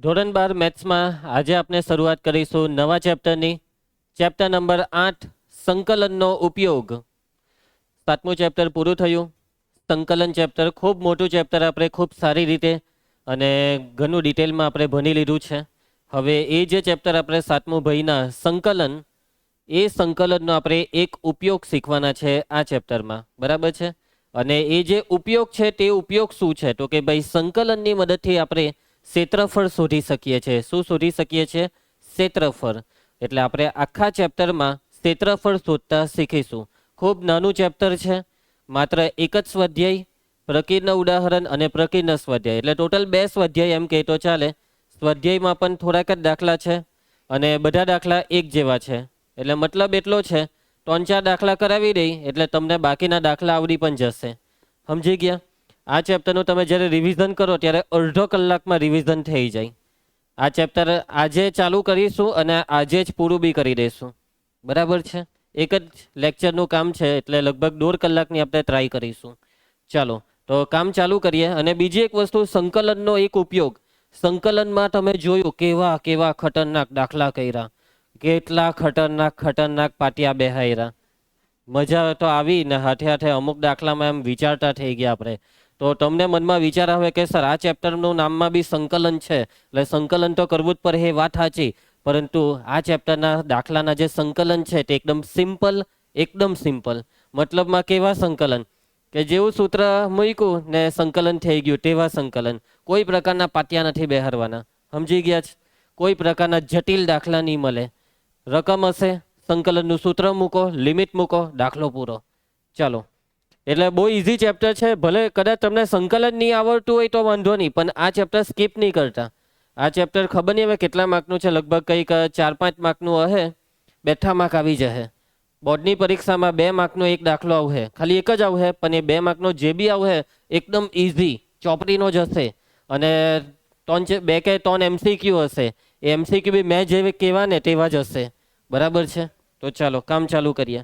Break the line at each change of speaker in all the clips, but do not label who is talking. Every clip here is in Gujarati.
ધોરણ 12 મેથ્સમાં આજે આપણે શરૂઆત કરીશું નવા ચેપ્ટરની. ચેપ્ટર નંબર 8 સંકલનનો ઉપયોગ. સાતમું ચેપ્ટર પૂરું થયું. સંકલન ચેપ્ટર ખૂબ મોટું ચેપ્ટર, આપણે ખૂબ સારી રીતે અને ઘણું ડિટેલમાં આપણે ભણી લીધું છે. હવે એ જે ચેપ્ટર આપણે સાતમું ભણીના સંકલન, એ સંકલનનો આપણે એક ઉપયોગ શીખવાના છે આ ચેપ્ટરમાં, બરાબર છે. અને એ જે ઉપયોગ છે તે ઉપયોગ શું છે? તો કે ભાઈ સંકલનની મદદથી આપણે ક્ષેત્રફળ શોધી શકીએ છીએ. શું શોધી શકીએ છીએ? ક્ષેત્રફળ. એટલે આપણે આખા ચેપ્ટરમાં ક્ષેત્રફળ શોધતા શીખીશું. ખૂબ નાનું ચેપ્ટર છે, માત્ર એક જ સ્વાધ્યાય, પ્રકીર્ણ ઉદાહરણ અને પ્રકીર્ણ સ્વાધ્યાય, એટલે ટોટલ 2 સ્વાધ્યાય એમ કહે તો ચાલે. સ્વાધ્યાયમાં પણ થોડાક જ દાખલા છે અને બધા દાખલા એક જેવા છે. એટલે મતલબ એટલો છે, 3-4 દાખલા કરાવી દઈ એટલે તમને બાકીના દાખલા આવડી પણ જશે. સમજી ગયા? આ ચેપ્ટરનું તમે જ્યારે રિવિઝન કરો ત્યારે અડધો કલાકમાં રિવિઝન થઈ જાય. આ ચેપ્ટર આજે ચાલુ કરીશું અને આજે જ પૂરું બી કરી દઈશું, બરાબર છે. એક જ લેક્ચરનું કામ છે એટલે લગભગ 1.5 કલાકની આપણે ટ્રાય કરીશું. ચાલો તો કામ ચાલુ કરીએ. અને બીજી એક વસ્તુ, સંકલનનો એક ઉપયોગ. સંકલનમાં તમે જોયું કેવા કેવા ખતરનાક દાખલા કર્યા, કેટલા ખતરનાક પાટિયા બેહાયરા. મજા તો આવી ને હાથે હાથે અમુક દાખલામાં એમ વિચારતા થઈ ગયા આપણે. તો તમને મનમાં વિચાર આવે કે સર આ ચેપ્ટરનું નામમાં બી સંકલન છે, એટલે સંકલન તો કરવું જ પડે, એ વાત સાચી. પરંતુ આ ચેપ્ટરના દાખલાના જે સંકલન છે તે એકદમ સિમ્પલ. મતલબમાં કેવા સંકલન કે જેવું સૂત્ર મૂક્યું ને સંકલન થઈ ગયું તેવા સંકલન. કોઈ પ્રકારના પાટિયા નથી બેહારવાના. સમજી ગયા છે? કોઈ પ્રકારના જટિલ દાખલા નહીં મળે. રકમ હશે, સંકલનનું સૂત્ર મૂકો, લિમિટ મૂકો, દાખલો પૂરો. ચાલો, એટલે બહુ ઇઝી ચેપ્ટર છે. ભલે કદાચ તમને સંકલન નહીં આવડતું હોય તો વાંધો નહીં, પણ આ ચેપ્ટર સ્કીપ નહીં કરતા. આ ચેપ્ટર ખબર નહીં હવે કેટલા માર્કનું છે, લગભગ કંઈક 4-5 માર્કનું હશે. બેઠા માર્ક આવી જશે. બોર્ડની પરીક્ષામાં 2 માર્કનો એક દાખલો આવશે, ખાલી એક જ આવશે, પણ એ 2 માર્કનો જે બી આવશે એકદમ ઇઝી ચોપડીનો જ હશે. અને 2 કે 3 MCQ હશે. એ MCQ બી મેં જેવી કહેવા ને તેવા જ હશે, બરાબર છે. તો ચાલો કામ ચાલુ કરીએ.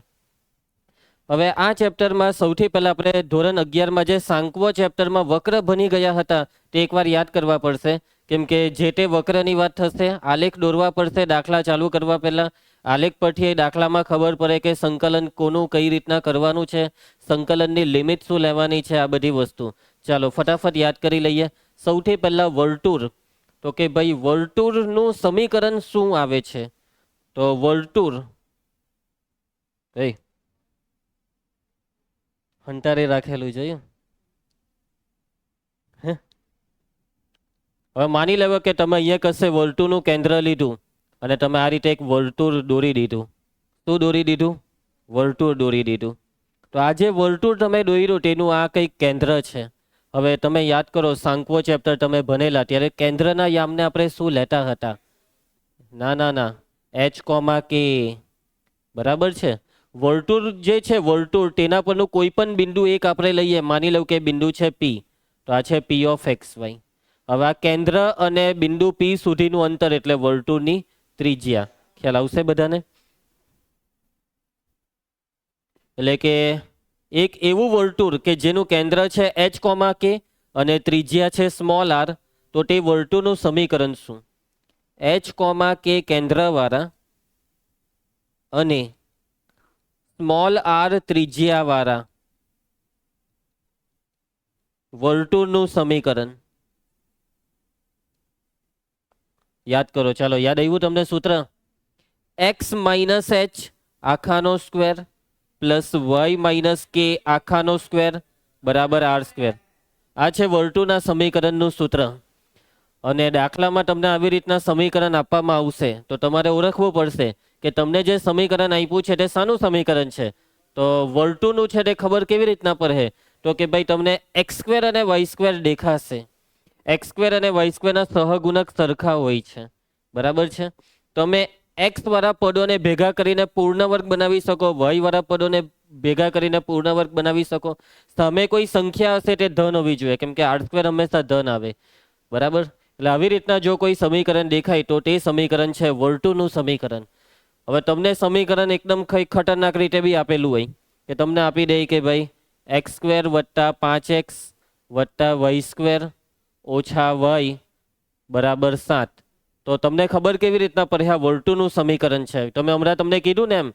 હવે આ ચેપ્ટરમાં સૌથી પહેલાં આપણે ધોરણ 11માં જે સાંકવો ચેપ્ટરમાં વક્ર ભણી ગયા હતા તે એકવાર યાદ કરવા પડશે. કેમ કે જે તે વક્રની વાત થશે, આલેખ દોરવા પડશે દાખલા ચાલુ કરવા પહેલાં. આલેખ પરથી એ દાખલામાં ખબર પડે કે સંકલન કોનું કઈ રીતના કરવાનું છે, સંકલનની લિમિટ શું લેવાની છે, આ બધી વસ્તુ. ચાલો ફટાફટ યાદ કરી લઈએ. સૌથી પહેલાં વર્તુળ. તો કે ભાઈ વર્તુળનું સમીકરણ શું આવે છે? તો વર્તુળ હંટારે રાખેલું જોઈએ. હવે માની લેવો કે તમે અહીંયા કશે વર્તુળનું કેન્દ્ર લીધું અને તમે આ રીતે એક વર્તુળ દોરી દીધું. શું દોરી દીધું? વર્તુળ દોરી દીધું. તો આ જે વર્તુળ તમે દોર્યું તેનું આ કંઈક કેન્દ્ર છે. હવે તમે યાદ કરો, સાંકવો ચેપ્ટર તમે ભણેલા ત્યારે કેન્દ્રના યામને આપણે શું લેતા હતા? ના H, K, બરાબર છે. વર્તુળ જે છે, વર્તુળ તેના પરનું કોઈ પણ બિંદુ એક આપણે લઈએ. માની લઉં કે બિંદુ છે P, તો આ છે P of XY. હવે આ કેન્દ્ર અને બિંદુ P સુધીનું અંતર એટલે વર્તુળની ત્રિજ્યા. ખ્યાલ આવશે બધાને? એટલે કે એક એવું વર્તુળ કે જેનું કેન્દ્ર છે H, K અને ત્રિજ્યા છે r, તો તે વર્તુળનું સમીકરણ શું? H, K કેન્દ્રવાળા અને r ત્રિજ્યાવાળા વર્તુળનું સમીકરણ. યાદ કરો. ચાલો, યાદ આવ્યું તમને સૂત્ર? x - h આખાનો સ્ક્વેર પ્લસ y - k આખાનો સ્ક્વેર બરાબર r². આ છે વર્તુળના સમીકરણનું સૂત્ર. અને દાખલામાં તમને આવી રીતના સમીકરણ આપવામાં આવશે તો તમારે ઓળખવું પડશે કે તમને જે સમીકરણ આપ્યું છે તે શાનું સમીકરણ છે. તો વર્તુળનું છે તે ખબર કેવી રીતના પડે? તો કે ભાઈ તમને x² અને y² દેખાશે. x² અને y² ના સહગુણક સરખા હોય છે, બરાબર છે. તમે x વાળા પદોને ભેગા કરીને પૂર્ણ વર્ગ બનાવી શકો, y વાળા પદોને ભેગા કરીને પૂર્ણ વર્ગ બનાવી શકો. સામે કોઈ સંખ્યા હશે તે ધન હોવી જોઈએ, કેમ કે r² હંમેશા ધન આવે, બરાબર. એટલે આવી રીતના જો કોઈ સમીકરણ દેખાય તો તે સમીકરણ છે વર્તુળનું સમીકરણ. હવે તમને સમીકરણ એકદમ ખતરનાક રીતે બી આપેલું હોય કે તમને આપી દે કે ભાઈ x² + 5x + y² - y બરાબર 7. તો તમને ખબર કેવી રીતના પડે આ વર્તુળનું સમીકરણ છે? તમે હમણાં તમને કીધું ને એમ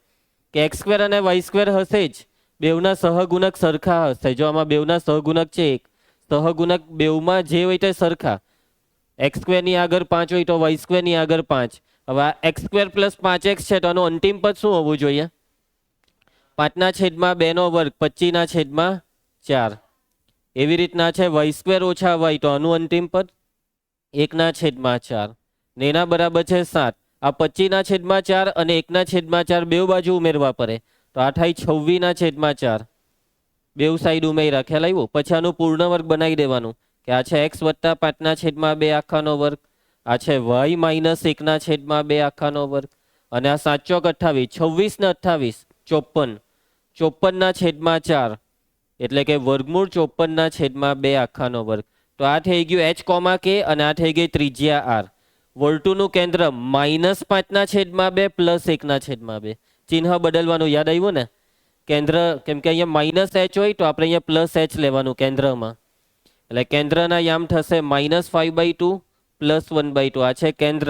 કે એક્સ સ્ક્વેર અને વાય સ્ક્વેર હશે જ, બેવના સહગુણક સરખા હશે. જો આમાં બેવના સહગુણક છે, એક સહગુણક બેવમાં જે હોય તે સરખા. એક્સ સ્ક્વેરની આગળ 5 હોય તો વાય સ્ક્વેરની આગળ 5. હવે આ એક્સ સ્ક્વેર પ્લસ 5x છે તો આનું અંતિમ પદ શું હોવું જોઈએ? 5/2 25/4. એવી રીતના છે વાય સ્ક્વેર ઓછા વાય, તો આનું અંતિમ પદ 1/4 ને એના બરાબર છે 7. આ 25/4 અને 1/4 બેવ બાજુ ઉમેરવા પડે તો આ થાય 26/4. બેવ સાઈડ ઉમેર્યા, ખ્યાલ આવ્યો? પછી આનું પૂર્ણ વર્ગ બનાવી દેવાનું કે આ છે x વત્તા 5/2 આખાનો વર્ગ, આ છે y માઇનસ 1/2 આખાનો વર્ગ, અને આ 7 ચોક 28, 26 ને 28 54, 54/4 એટલે કે વર્ગમૂળ 54/2 આખાનો વર્ગ. તો આ થઈ ગયું h કોમા k અને આ થઈ ગઈ ત્રિજ્યા r. વર્તુળનું કેન્દ્ર -5/2 પ્લસ 1/2. ચિહ્ન બદલવાનું યાદ આવ્યું ને? કેન્દ્ર, કેમ કે અહીંયા માઇનસ h હોય તો આપણે અહીંયા પ્લસ h લેવાનું કેન્દ્રમાં. એટલે કેન્દ્રના યામ થશે -5/2 પ્લસ 1/2. આ છે કેન્દ્ર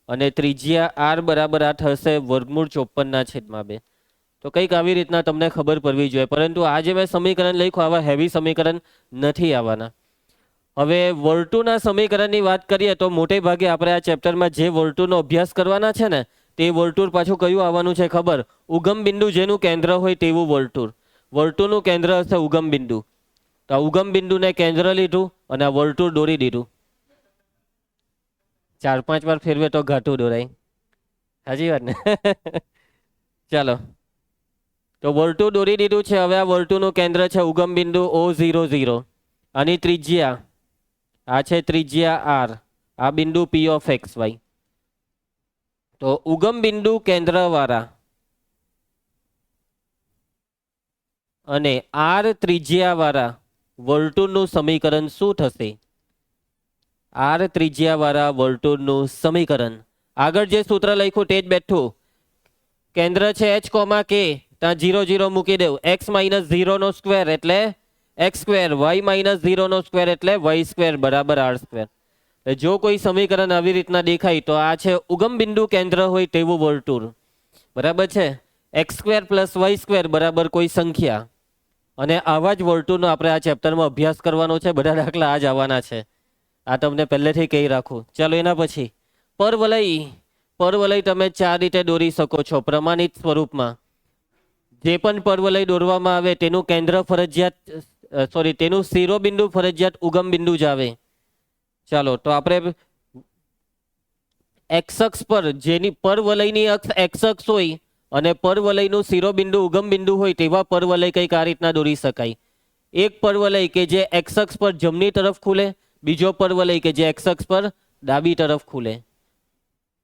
અને ત્રિજ્યા r બરાબર આ થશે વર્ગમૂળ 54/2. તો કંઈક આવી રીતના તમને ખબર પડવી જોઈએ. પરંતુ આ જે મેં સમીકરણ લખ્યું આવા હેવી સમીકરણ નથી આવવાના. હવે વર્તુળના સમીકરણની વાત કરીએ તો મોટે ભાગે આપણે આ ચેપ્ટરમાં જે વર્તુળનો અભ્યાસ કરવાના છે ને તે વર્તુળ પાછું કયું આવવાનું છે ખબર? ઉગમ બિંદુ જેનું કેન્દ્ર હોય તેવું વર્તુળ. વર્તુળનું કેન્દ્ર હશે ઉગમ બિંદુ. તો આ ઉગમ બિંદુને કેન્દ્ર લીધું અને આ વર્તુળ દોરી દીધું. 4-5 વાર ફેરવે તો ઘાટું દોરાય. સાચી વાત ને? ચાલો, તો વર્તુળ દોરી દીધું છે. હવે આ વર્તુળનું કેન્દ્ર છે ઉગમ બિંદુ O00. આની ત્રિજ્યા આ છે ત્રિજ્યા r, આ બિંદુ P of xy. તો ઉગમ બિંદુ કેન્દ્રવાળા અને r ત્રિજ્યાવાળા વર્તુળનું સમીકરણ શું થશે? r ત્રિજ્યાવાળા વર્તુળનું સમીકરણ. આગળ જે સૂત્ર લખ્યું તે જ બેઠું. કેન્દ્ર છે h કોમા k, ત્યાં 0 0 મૂકી દેવું. x માઇનસ 0 સ્ક્વેર એટલે x square, y minus 0 square એટલે y સ્ક્વેર બરાબર r સ્ક્વેર. જો કોઈ સમીકરણ આવી રીતના દેખાય તો આ છે ઉગમ બિંદુ કેન્દ્ર હોય તેવું વર્તુળ. બરાબર છે? X square plus y square બરાબર કોઈ સંખ્યા. અને આવા જ વર્તુળનો આપણે આ ચેપ્ટરમાં અભ્યાસ કરવાનો છે. બધા દાખલા આ જ આવવાના છે. આ તમને પહેલેથી કહી રાખું. ચાલો, એના પછી પરવલય. પરવલય તમે 4 રીતે દોરી શકો છો પ્રમાણિત સ્વરૂપમાં. જે પણ પરવલય દોરવામાં આવે તેનું કેન્દ્ર ફરજિયાત, તેનું શિરોબિંદુ ફરજિયાત ઉગમ બિંદુ જ આવે. ચાલો, તો આપણે એક્સ અક્ષ પર જેની પરવલયની અક્ષ એક્સ અક્ષ હોય અને પરવલયનું શિરોબિંદુ ઉગમ બિંદુ હોય તેવા પરવલય કંઈક આ રીતના દોરી શકાય. એક પરવલય કે જે એક્સ અક્ષ પર જમણી તરફ ખુલે, બીજો પરવલય કે જે એક્સ અક્ષ પર ડાબી તરફ ખુલે.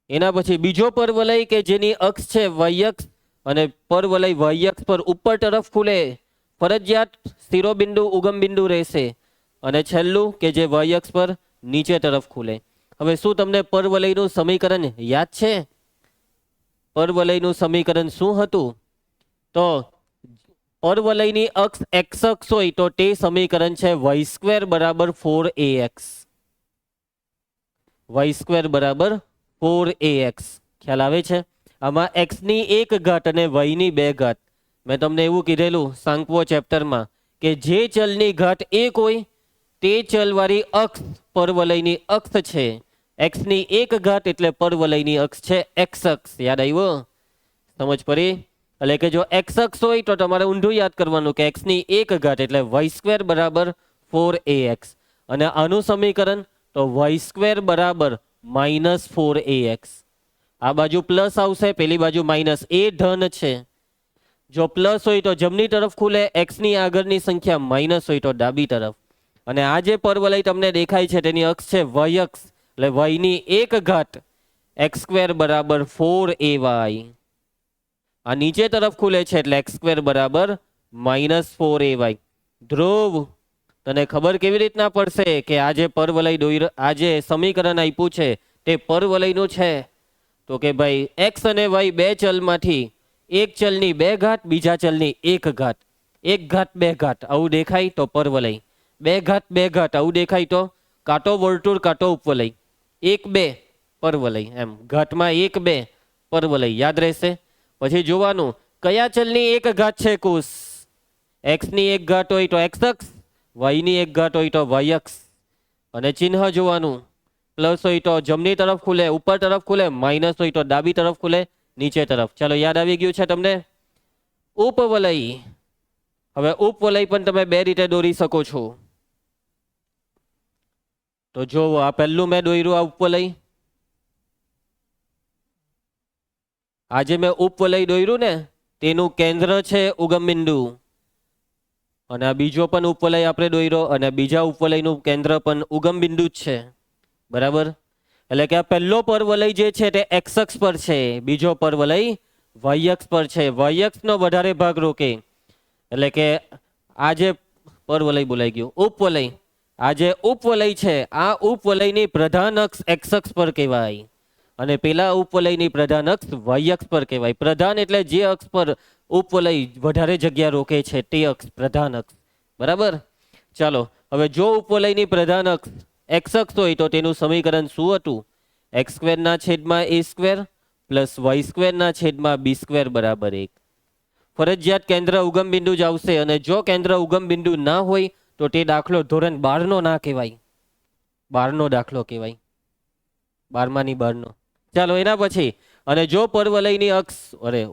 એના પછી બીજો પરવલય કે જેની અક્ષ છે વાય અક્ષ અને પરવલય વાય અક્ષ પર ઉપર તરફ ખુલે, ફરજિયાત શિરોબિંદુ ઉગમ બિંદુ રહેશે. અને છેલ્લું કે જે વાય અક્ષ પર નીચે તરફ ખુલે. હવે શું તમને પરવલયનું સમીકરણ યાદ છે? પરવલયનું સમીકરણ શું હતું? તો પરવલયની અક્ષ એક્સ અક્ષ હોય તો તે સમીકરણ છે વાય સ્ક્વેર બરાબર 4ax. વાય સ્ક્વેર બરાબર 4ax. ખ્યાલ આવે છે? આમાં x ની 1 ઘાત અને y ની 2 ઘાત. મેં તમને એવું કીધેલું સાંકવો ચેપ્ટરમાં કે જે ચલની ઘાત 1 હોય તે ચલવાળી અક્ષ પરવલયની અક્ષ છે. x ની 1 ઘાત એટલે પરવલયની અક્ષ છે એક્સ અક્ષ. યાદ આવ્યો? સમજ પડી? એટલે કે જો એક્સ અક્ષ હોય તો તમારે ઊંધું યાદ કરવાનું કે x ની 1 ઘાત એટલે વાય સ્ક્વેર બરાબર 4ax. અને આનું સમીકરણ તો વાય સ્ક્વેર બરાબર -4ax. આ બાજુ પ્લસ આવશે, પેલી બાજુ માઇનસ. એ ધન છે. જો પ્લસ હોય તો જમણી તરફ ખુલે, એક્સ ની આગળની સંખ્યા માઇનસ હોય તો ડાબી તરફ. અને આ જે પરવલય તમને દેખાય છે તેની અક્ષ છે વાય અક્ષ એટલે વાય ની 1 ઘાત એક્સ સ્ક્વેર બરાબર 4ay. આ નીચે તરફ ખુલે છે એટલે એક્સ સ્ક્વેર બરાબર -4ay. ધ્રુવ, તને ખબર કેવી રીતના પડશે કે આ જે પરવલય દોરી, આ જે સમીકરણ આપ્યું છે તે પરવલયનું છે? તો કે ભાઈ એક્સ અને વાય બે ચલમાંથી એક ચલની 2 ઘાત, બીજા ચલની 1 ઘાત. 1 ઘાત 2 ઘાત આવું દેખાય તો પરવલય. 2 ઘાત 2 ઘાત આવું દેખાય તો કાંટો વર્તુળ કાંટો ઉપવલય. 1 2 પરવલય, એમ ઘાતમાં 1 2 પરવલય યાદ રહેશે. પછી જોવાનું કયા ચલની એક ઘાત છે કુશ. x ની એક ઘાત હોય તો x અક્ષ, y ની એક ઘાત હોય તો y અક્ષ. અને ચિહ્ન જોવાનું, પ્લસ હોય તો જમણી તરફ ખુલે ઉપર તરફ ખુલે, માઇનસ હોય તો ડાબી તરફ ખુલે નીચે તરફ. ચાલો યાદ આવી ગયું છે તમને. ઉપવલય, હવે ઉપવલય પણ તમે બે રીતે દોરી શકો છો. તો જો આ પહેલું મેં દોર્યું આ ઉપવલય. આજે મેં ઉપવલય દોર્યું ને તેનું કેન્દ્ર છે ઉગમ બિંદુ. અને આ બીજો પણ ઉપવલય આપણે દોર્યો અને બીજા ઉપવલયનું કેન્દ્ર પણ ઉગમ બિંદુ જ છે. બરાબર. એટલે કે આ પહેલો પરવલય જે છે તે એક્સ અક્ષ પર છે, બીજો પરવલય વાય અક્ષ પર છે. વાય અક્ષનો વધારે ભાગ રોકે. એટલે કે આ જે પરવલય બોલાઈ ગયું ઉપવલય, આ જે ઉપવલય છે આ ઉપવલયની પ્રધાન અક્ષ એક્સ અક્ષ પર કહેવાય અને પેલા ઉપવલયની પ્રધાન અક્ષ વાય અક્ષ પર કહેવાય. પ્રધાન એટલે જે અક્ષ પર ઉપવલય વધારે જગ્યા રોકે છે તે અક્ષ પ્રધાન અક્ષ. બરાબર. ચાલો હવે જો ઉપવલયની પ્રધાન અક્ષ એક્સ અક્ષ હોય તો તેનું સમીકરણ શું હતું? એક્સ સ્ક્વેરના છેદમાં a સ્ક્વેર પ્લસ વાય સ્ક્વેરના છેદમાં b સ્ક્વેર બરાબર 1. ફરજિયાત કેન્દ્ર ઉગમ બિંદુ જ આવશે અને જો કેન્દ્ર ઉગમ બિંદુ ના હોય તો તે દાખલો ધોરણ 12નો ના કહેવાય, 12નો દાખલો કહેવાય, 12માની 12નો. ચાલો એના પછી, અને જો પરવલયની અક્ષ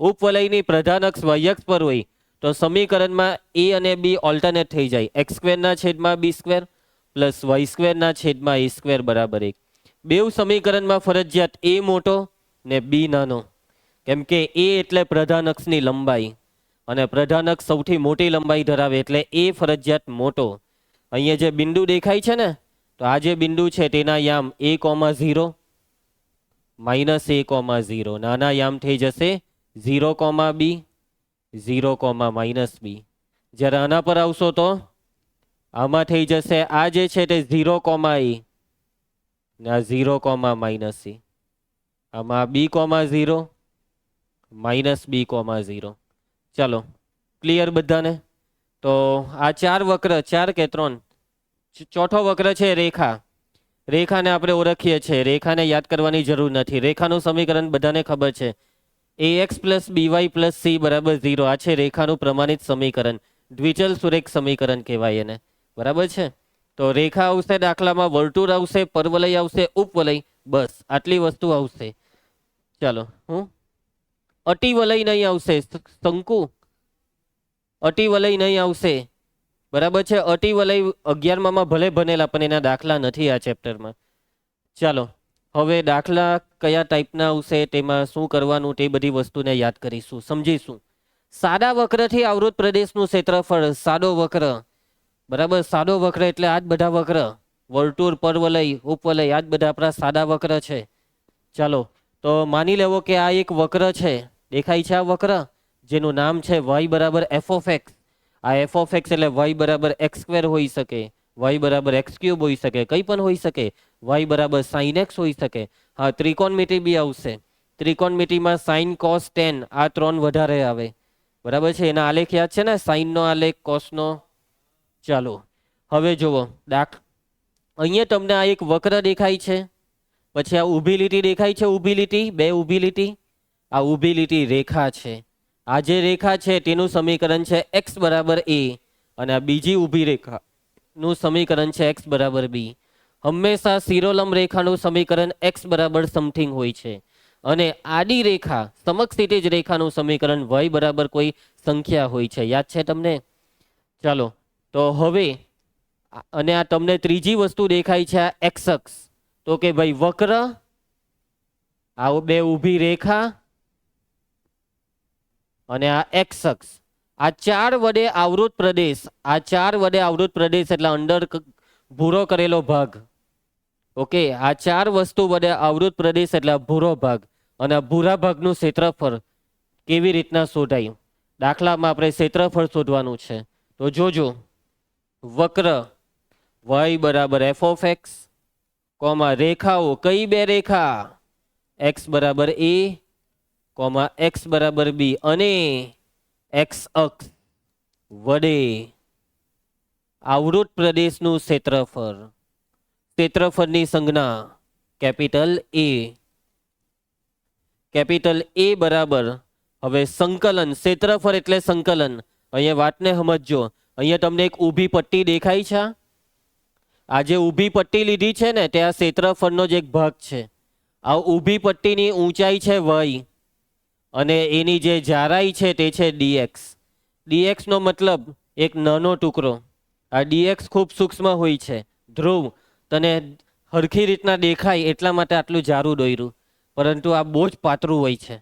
ઉપવલયની પ્રધાન અક્ષ વાય અક્ષ પર હોય તો સમીકરણમાં a અને b ઓલ્ટરનેટ થઈ જાય. એક્સ સ્ક્વેરના છેદમાં b સ્ક્વેર પ્લસ વાય સ્ક્વેરના છેદમાં a સ્ક્વેર બરાબર 1. બેઉ સમીકરણમાં ફરજિયાત a મોટો ને b નાનો, કેમ કે a એટલે પ્રધાન અક્ષની લંબાઈ અને પ્રધાન અક્ષ સૌથી મોટી લંબાઈ ધરાવે એટલે a ફરજિયાત મોટો. અહીંયા જે બિંદુ દેખાય છે ને તો આ જે બિંદુ છે તેના યામ a,0 માઇનસ a,0, નાના યામ થઈ જશે 0,b 0,-b. જ્યારે આના પર આવશો તો આમાં થઈ જશે આ જે છે તે 0,a ને આ 0,-c. આમાં b,0 માઇનસ b,0. ચાલો ક્લિયર બધાને? તો આ ચાર વક્ર, ચાર કે ત્રણ, ચોથો વક્ર છે રેખા. રેખાને આપણે ઓળખીએ છીએ, રેખાને યાદ કરવાની જરૂર નથી. રેખાનું સમીકરણ બધાને ખબર છે, ax plus by plus c બરાબર 0. આ છે રેખાનું પ્રમાણિત સમીકરણ, દ્વિચલ સુરેખ સમીકરણ કહેવાય એને. બરાબર છે. તો રેખા આવશે દાખલામાં, વર્તુળ આવશે, પરવલય આવશે, ઉપવલય, બસ આટલી વસ્તુ આવશે. ચાલો અતિવલય નહીં આવશે, શંકુ અતિવલય નહીં આવશે. બરાબર છે. અતિવલય 11માં ભલે ભણેલા પણ એના દાખલા નથી આ ચેપ્ટરમાં. ચાલો હવે દાખલા કયા ટાઈપના આવશે, તેમાં શું કરવાનું તે બધી વસ્તુને યાદ કરીશું, સમજીશું. સાદા વક્રથી આવૃત પ્રદેશનું ક્ષેત્રફળ, સાદો વક્ર. બરાબર. સાદો વક્ર એટલે આ જ બધા વક્ર, વર્તુળ, પરવલય, ઉપવલય, આ જ બધા આપણા સાદા વક્ર છે. ચાલો તો માની લેવો કે આ એક વક્ર છે, દેખાય છે આ વક્ર, જેનું નામ છે y બરાબર f of x. આ f of x એટલે y બરાબર x સ્ક્વેર હોઈ શકે, y બરાબર x ક્યુબ હોઈ શકે, કંઈ પણ હોઈ શકે, y બરાબર sin x હોઈ શકે. હા, ત્રિકોણમિતિ બી આવશે. ત્રિકોણમિતિમાં sin cos tan આ ત્રણ વધારે આવે. બરાબર છે. એના આલેખ યાદ છે ને, સાઈનનો આલેખ, કોસનો. ચાલો હવે જુઓ અહીંયા તમને આ એક વક્ર દેખાય છે, પછી આ ઊભી લીટી દેખાય છે, ઊભી લીટી, બે ઊભી લીટી. આ ઊભી લીટી રેખા છે. આ જે રેખા છે તેનું સમીકરણ છે x બરાબર a અને આ બીજી ઊભી રેખાનું સમીકરણ છે x બરાબર b. હંમેશા શિરોલંબ રેખાનું સમીકરણ x બરાબર સમથિંગ હોય છે અને આડી રેખા સમક્ષિતિજ રેખાનું સમીકરણ y બરાબર કોઈ સંખ્યા હોય છે. યાદ છે તમને? ચાલો તો હવે અને આ તમને ત્રીજી વસ્તુ દેખાય છે આ x અક્ષ. તો કે ભાઈ વક્ર, આ બે ઊભી રેખા અને આ એક્સ અક્ષ, આ ચાર વડે આવૃત પ્રદેશ, આ ચાર વડે આવૃત પ્રદેશ એટલે અંદર ભૂરો કરેલો ભાગ. ઓકે, આ ચાર વસ્તુ વડે આવૃત પ્રદેશ એટલે ભૂરો ભાગ. અને આ ભૂરા ભાગનું ક્ષેત્રફળ કેવી રીતના શોધાય? દાખલામાં આપણે ક્ષેત્રફળ શોધવાનું છે. તો જોજો, વક્ર y બરાબર f of x, રેખાઓ કઈ બે રેખા? x બરાબર a, x બરાબર b અને x અક્ષ વડે આવૃત પ્રદેશનું ક્ષેત્રફળ. ક્ષેત્રફળની સંજ્ઞા કેપિટલ એ. કેપિટલ એ બરાબર હવે સંકલન, ક્ષેત્રફળ એટલે સંકલન. અહીંયા વાતને સમજજો. અહીંયા તમને એક ઊભી પટ્ટી દેખાય છે. આ જે ઊભી પટ્ટી લીધી છે ને તે આ ક્ષેત્રફળનો જ એક ભાગ છે. આ ઊભી પટ્ટીની ઊંચાઈ છે y અને એની જે જાડાઈ છે તે છે dx. dx નો મતલબ એક નાનો ટુકડો. આ dx ખૂબ સૂક્ષ્મ હોય છે. ધ્રુવ, તને હરખી રીતના દેખાય એટલા માટે આટલું જારું દોર્યું, પરંતુ આ બહુ જ પાતળું હોય છે.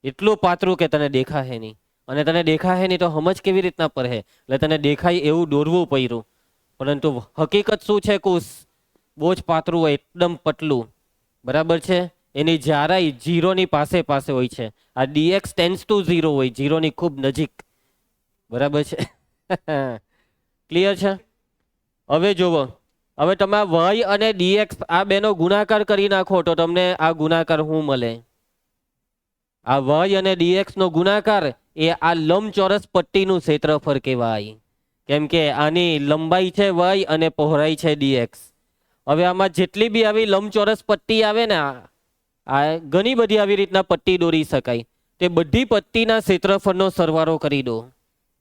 એટલું પાતળું કે તને દેખાશે નહીં, અને તને દેખાશે નહીં તો સમજ કેવી રીતના પડે. એટલે તને દેખાય એવું દોરવું પડ્યું, પરંતુ હકીકત શું છે? કુશ બહુ જ પાતળું હોય, એકદમ પતલું. બરાબર છે. એની જાડાઈ 0 ની પાસે પાસે હોય છે. આ dx ટેન્ડ્સ ટુ 0 હોય, 0 ની ખૂબ નજીક. બરાબર છે. ક્લિયર છે? હવે જુઓ, હવે તમે y અને dx આ બેનો ગુણાકાર કરી નાખો તો તમને આ ગુણાકાર શું મળે? આ y અને dx નો ગુણાકાર એ આ લંબચોરસ પટ્ટીનું ક્ષેત્રફળ કહેવાય. કેમ કે આની લંબાઈ છે y અને પહોળાઈ છે dx. હવે આમાં જેટલી બી આવી લંબચોરસ પટ્ટી આવે ને, આ ઘણી બધી આવી રીતના પટ્ટી દોરી શકાય. તે બધી પટ્ટીના ક્ષેત્રફળનો સરવાળો કરી દો.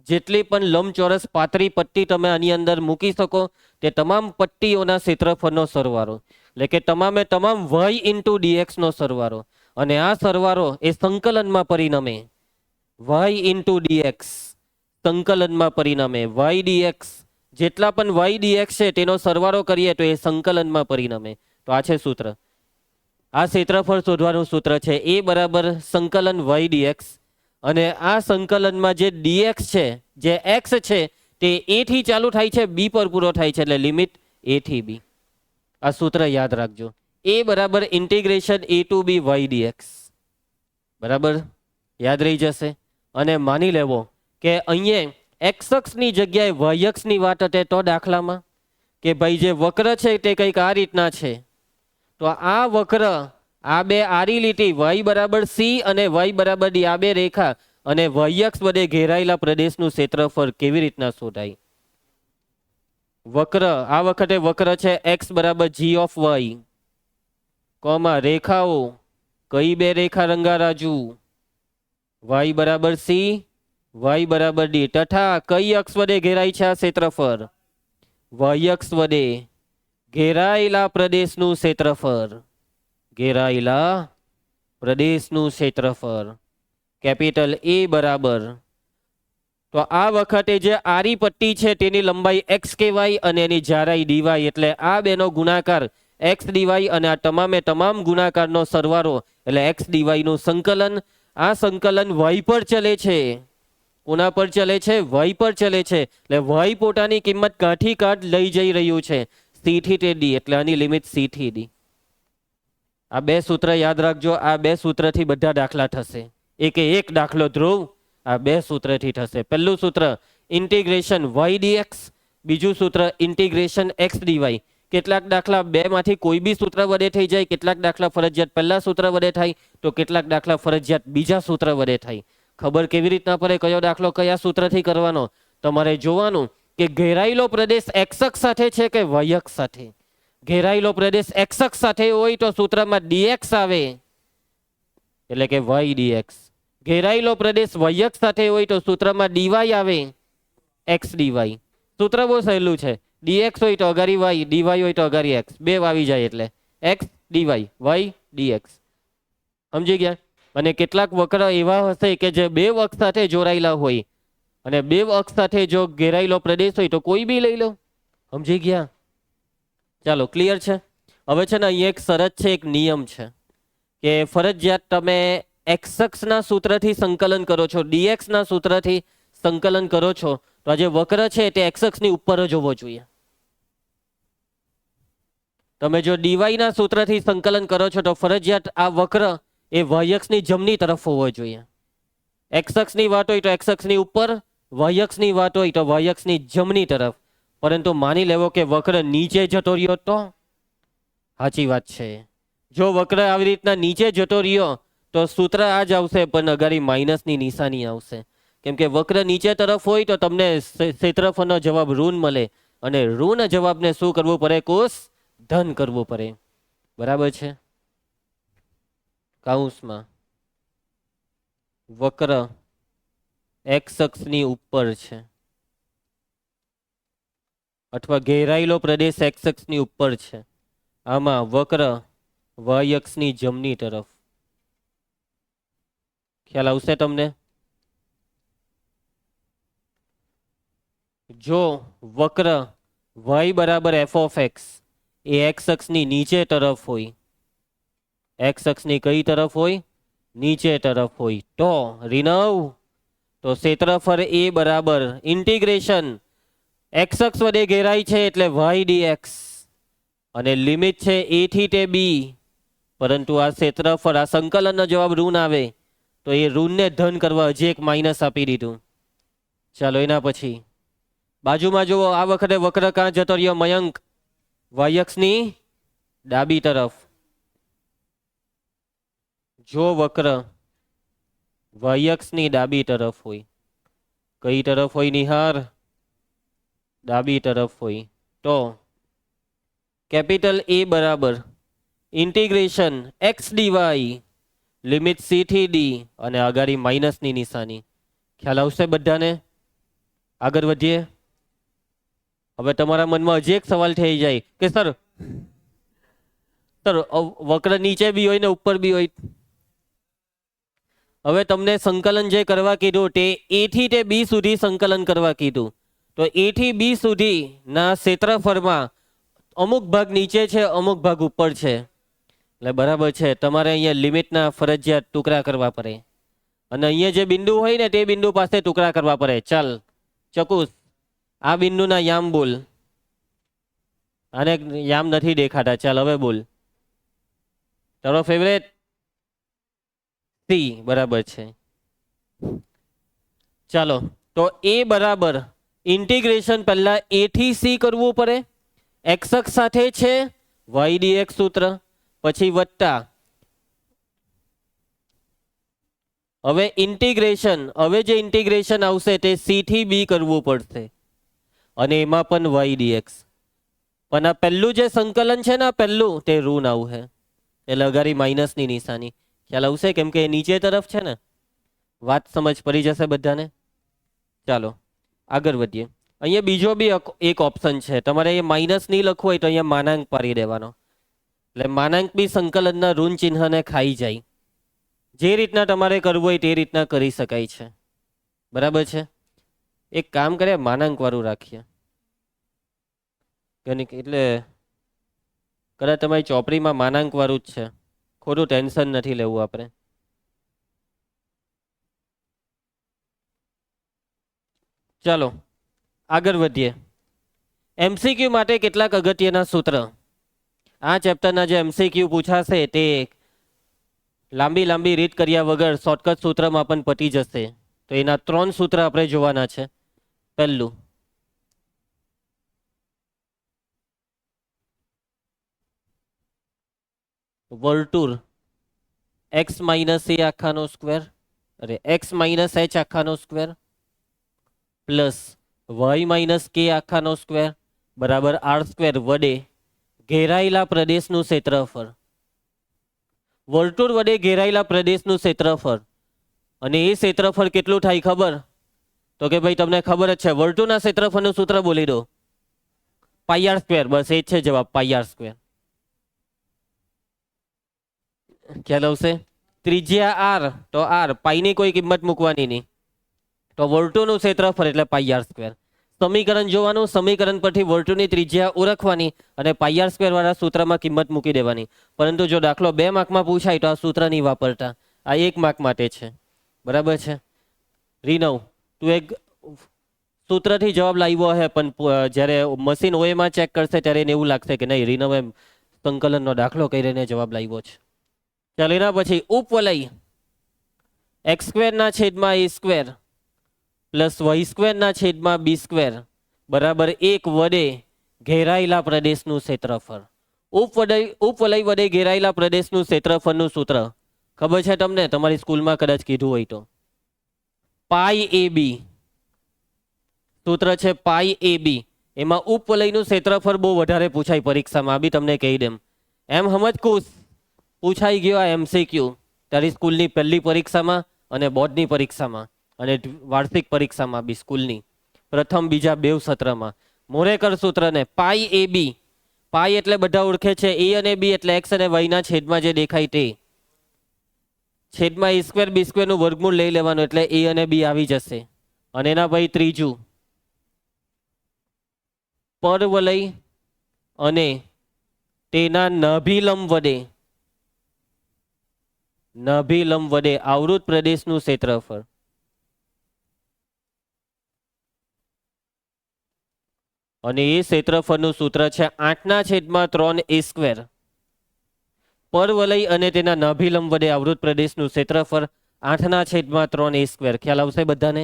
જેટલી પણ લંબચોરસ પાતળી પટ્ટી તમે આની અંદર મૂકી શકો તે તમામ પટ્ટીઓના ક્ષેત્રફળનો સરવાળો, એટલે કે તમામે તમામ y ઇન્ટુ dx નો સરવાળો. અને આ સરવાળો એ સંકલનમાં પરિણમે. y ઇન્ટુ dx સંકલનમાં પરિણમે. y dx જેટલા પણ y dx છે તેનો સરવાળો કરીએ તો એ સંકલનમાં પરિણમે. તો આ છે સૂત્ર. આ ક્ષેત્રફળ શોધવાનું સૂત્ર છે એ બરાબર સંકલન y dx. અને આ સંકલનમાં જે dx છે, જે x છે, તે a થી ચાલુ થાય છે, b પર પૂરો થાય છે, એટલે લિમિટ a થી b. આ સૂત્ર યાદ રાખજો. a બરાબર integration a to b y dx. બરાબર યાદ રહી જશે. અને માની લેવો કે અહીંયા x અક્ષની જગ્યાએ y અક્ષની વાત હતી તો દાખલામાં કે ભાઈ જે વક્ર છે તે કંઈક આ રીતના છે, તો આ વક્ર, આ બે આડી લીટી y બરાબર c અને y બરાબર d, આ બે રેખા અને y અક્ષ વડે ઘેરાયેલા પ્રદેશનું ક્ષેત્રફળ કેવી રીતના શોધાય? વક્ર, આ વખતે વક્ર છે x બરાબર g ઓફ y, કોમા રેખાઓ કઈ બે રેખા રંગારાજુ? y બરાબર c, y બરાબર d, તથા કઈ અક્ષ વડે ઘેરાય છે આ ક્ષેત્રફળ? y અક્ષ વડે ઘેરાયેલા પ્રદેશનું ક્ષેત્રફળ. ઘેરાયેલા પ્રદેશનું ક્ષેત્રફળ કેપિટલ A બરાબર. તો આ વખતે જે આરી પટ્ટી છે તેની લંબાઈ x કહેવાય અને એની જાડાઈ dy, એટલે આ બેનો ગુણાકાર x dy અને આ તમામે તમામ ગુણાકારનો સરવાળો એટલે x dy નું સંકલન. આ સંકલન y પર ચલે છે. કોના પર ચલે છે? y પર ચલે છે. એટલે y પોતાની કિંમત કાઠી કાઢ લઈ જઈ રહ્યું છે c થી તે d, એટલે આની લિમિટ c થી d. આ બે સૂત્ર યાદ રાખજો. આ બે સૂત્રથી બધા દાખલા થશે. એક દાખલો ધ્રુવ આ બે સૂત્રથી થશે. પહેલું સૂત્ર ઇન્ટિગ્રેશન y dx, બીજું સૂત્ર ઇન્ટિગ્રેશન x dy. કેટલાક દાખલા બે માંથી કોઈ બી સૂત્ર વડે થઈ જાય, કેટલાક દાખલા ફરજિયાત પહેલા સૂત્ર વડે થાય, તો કેટલાક દાખલા ફરજિયાત બીજા સૂત્ર વડે થાય. ખબર કેવી રીતના પડે કયો દાખલો કયા સૂત્રથી કરવાનો? તમારે જોવાનું કે ઘેરાયેલો પ્રદેશ x અક્ષ સાથે છે કે y અક્ષ સાથે. ઘેરાયેલો પ્રદેશ x અક્ષ સાથે હોય તો સૂત્રમાં dx આવે, એટલે કે y dx. ઘેરાયેલો પ્રદેશ y અક્ષ સાથે હોય તો સૂત્રમાં dy આવે, x dy. સૂત્ર બહુ સહેલું છે. dx હોય તો અગારી y, dy હોય તો અગારી x, બે આવી જાય એટલે x dy, y dx. સમજી ગયા? અને કેટલાક વક્ર એવા હશે કે જે બે અક્ષ સાથે જોડાયેલા હોય, અને બે અક્ષ સાથે જો ઘેરાયેલો પ્રદેશ હોય તો કોઈ બી લઈ લો. સમજી ગયા? ચાલો, ક્લિયર છે? હવે છે ને અહીંયા એક શરત છે, એક નિયમ છે કે ફરજિયાત તમે x અક્ષના સૂત્રથી સંકલન કરો છો, dx ના સૂત્રથી સંકલન કરો છો, તો આ જે વક્ર છે તે x અક્ષની ઉપર જ હોવો જોઈએ. તમે જો dy ના સૂત્રથી સંકલન કરો છો તો ફરજિયાત આ વક્ર એ y અક્ષની જમણી તરફ હોવો જોઈએ. x અક્ષની વાત હોય તો x અક્ષની ઉપર, y અક્ષની વાત હોય તો y અક્ષની જમણી તરફ. પરંતુ માની લેવો કે વક્ર નીચે જતો રહ્યો તો? સાચી વાત છે. જો વક્ર આવી રીતના નીચે જતો રહ્યો તો સૂત્ર આ જ આવશે, પણ અગાડી માઇનસની નિશાની આવશે. કેમ કે વક્ર નીચે તરફ હોય તો તમને ક્ષેત્રફળનો જવાબ ઋણ મળે, અને ઋણ જવાબને શું કરવું પડે? કોષ ધન કરવું પડે. બરાબર છે? કૌંસમાં વક્ર એક્સ અક્ષની ઉપર છે અથવા ઘેરાયેલો પ્રદેશ એક્સ અક્ષની ઉપર છે, આમાં વક્ર વાય અક્ષની જમણી તરફ. ખ્યાલ આવશે તમને? જો વક્ર y બરાબર F of x A x અક્ષની નીચે તરફ હોય, એક્સ અક્ષની કઈ તરફ હોય? નીચે તરફ હોય, તો રિનવ તો ક્ષેત્રફળ એ બરાબર ઇન્ટિગ્રેશન એક્સ અક્ષ વડે ઘેરાય છે એટલે y dx અને લિમિટ છે a થી તે b, પરંતુ આ ક્ષેત્રફળ આ સંકલનનો જવાબ ઋણ આવે તો એ ઋણને ધન કરવા હજી એક માઇનસ આપી દીધું. ચાલો એના પછી બાજુમાં જુઓ, આ વખતે વક્ર કાં જતો રહ્યો મયંક? y અક્ષની ડાબી તરફ. જો વક્ર y અક્ષની ડાબી તરફ હોય, કઈ તરફ હોય નિહાર? ડાબી તરફ હોય, તો કેપિટલ A બરાબર integration x dy limit c થી d અને આગાડી માઇનસની નિશાની. ખ્યાલ આવશે બધાને? આગળ વધીએ. હવે તમારા મનમાં હજી એક સવાલ થઈ જાય કે સર વક્ર નીચે બી હોય ને ઉપર બી હોય. હવે તમને સંકલન જે કરવા કીધું તે a થી તે b સુધી સંકલન કરવા કીધું, તો a થી b સુધીના ક્ષેત્રફળમાં અમુક ભાગ નીચે છે, અમુક ભાગ ઉપર છે. એટલે બરાબર છે, તમારે અહીંયા લિમિટના ફરજિયાત ટુકડા કરવા પડે અને અહીંયા જે બિંદુ હોય ને તે બિંદુ પાસે ટુકડા કરવા પડે. ચાલ ચકુસ, આ બિંદુના યામ બોલ. આને યામ નથી દેખાતા, ચાલ હવે બોલ. તારો ફેવરેટ સી બરાબર છે. ચાલો તો એ બરાબર ઇન્ટિગ્રેશન પહેલા a થી c કરવું પડે, એક્સ અક્ષ સાથે છે y dx સૂત્ર, પછી વત્તા હવે ઇન્ટિગ્રેશન, હવે જે ઇન્ટિગ્રેશન આવશે તે c થી b કરવું પડશે અને એમાં પણ y dx. પણ આ પહેલું જે સંકલન છે ને, પહેલું તે ઋણ આવશે એટલે અગાડી માઇનસની નિશાની. ખ્યાલ આવશે? કેમ કે એ નીચે તરફ છે ને. વાત સમજ પડી જશે બધાને? ચાલો આગળ વધીએ. અહીંયા બીજો બી એક ઓપ્શન છે, તમારે એ માઇનસ નહીં લખવું હોય તો અહીંયા માનાંક પાડી દેવાનો, એટલે માનાંક બી સંકલનના ઋણ ચિહ્નને ખાઈ જાય. જે રીતના તમારે કરવું હોય તે રીતના કરી શકાય છે. બરાબર છે? એક કામ કરીએ, માનાંક વાળું રાખીએ. એટલે કદાચ તમારી ચોપડીમાં માનાંક વાળું જ છે, ખોટું ટેન્શન નથી લેવું આપણે. ચાલો આગળ વધીએ. એમસીક્યુ માટે કેટલાક અગત્યના સૂત્ર. આ ચેપ્ટરના જે એમસીક્યુ પૂછાશે તે લાંબી રીત કર્યા વગર શોર્ટકટ સૂત્રમાં પણ પતી જશે. તો એના 3 સૂત્ર આપણે જોવાના છે. પહેલું, વર્તુળ એક્સ માઇનસ એ આખાનો સ્ક્વેર, અરે એક્સ માઇનસ એચ આખાનો square plus y minus k આખાનો સ્ક્વેર બરાબર આર સ્ક્વેર વડે ઘેરાયેલા પ્રદેશનું ક્ષેત્રફળ. વર્તુળ વડે ઘેરાયેલા પ્રદેશનું ક્ષેત્રફળ, અને એ ક્ષેત્રફળ કેટલું થાય ખબર? તો કે ભાઈ તમને ખબર જ છે, વર્તુળના ક્ષેત્રફળનું સૂત્ર બોલી દો, પાઈ આર સ્ક્વેર. બસ એ જ છે જવાબ, પાઈ આર સ્ક્વેર. ખ્યાલ આવશે? ત્રિજ્યા આર તો આર, પાઈની કોઈ કિંમત મૂકવાની નહીં, તો વર્તુળનું ક્ષેત્રફળ એટલે પાઈ આર સ્ક્વેર. સમીકરણ જોવાનું, સમીકરણ પરથી વર્તુળની ત્રિજ્યા ઓળખવાની અને પાઈ આર સ્ક્વેર વાળા સૂત્રમાં કિંમત મૂકી દેવાની. પરંતુ જો દાખલો 2 માર્કમાં પૂછાય તો આ સૂત્ર નહીં વાપરતા, આ 1 માર્ક માટે છે. બરાબર છે? રીનવ, તું એક સૂત્રથી જવાબ લાવ્યો હે, પણ જ્યારે મશીન ઓએમાં ચેક કરશે ત્યારે એને એવું લાગશે કે નહીં, રીનવ એમ સંકલનનો દાખલો કરીને જવાબ લાવ્યો છે. ચાલો એના પછી ઉપવલય એક્સ સ્ક્વેરના છેદમાં એ સ્ક્વેર પ્લસ વાય સ્ક્વેરના છેદમાં બી સ્ક્વેર બરાબર 1 વડે ઘેરાયેલા પ્રદેશનું ક્ષેત્રફળ. ઉપવલય વડે ઘેરાયેલા પ્રદેશનું ક્ષેત્રફળનું સૂત્ર ખબર છે તમને? તમારી સ્કૂલમાં કદાચ કીધું હોય તો પાઈ એ બી સૂત્ર છે, પાઈ એ બી. એમાં ઉપવલયનું ક્ષેત્રફળ બહુ વધારે પૂછાય પરીક્ષામાં, આ બી તમને કહી દેમ. એમ સમજ કુશ પૂછાઈ ગયો આ એમસીક્યુ. તારી સ્કૂલની પહેલી પરીક્ષામાં અને બોર્ડની પરીક્ષામાં અને વાર્ષિક પરીક્ષામાં બી સ્કૂલની પ્રથમ બીજા બેવ સત્રમાં મોરેકર સૂત્રને પાઈ એ બી, પાઈ એટલે બધા ઓળખે છે, એ અને બી એટલે એક્સ અને વાયના છેદમાં જે દેખાય તે, છેદમાં એ સ્ક્વેર બી સ્ક્વેરનું વર્ગમૂળ લઈ લેવાનું એટલે એ અને બી આવી જશે. અને એના ભાઈ ત્રીજું પરવલય અને તેના નાભિલંબ વડે આવૃત પ્રદેશનું ક્ષેત્રફળ. અને એ ક્ષેત્રફળનું સૂત્ર છે 8/3 એ સ્ક્વેર. પરવલય અને તેના નાભિલંબ વડે આવૃત પ્રદેશનું ક્ષેત્રફળ 8/3 એ સ્ક્વેર. ખ્યાલ આવશે બધાને?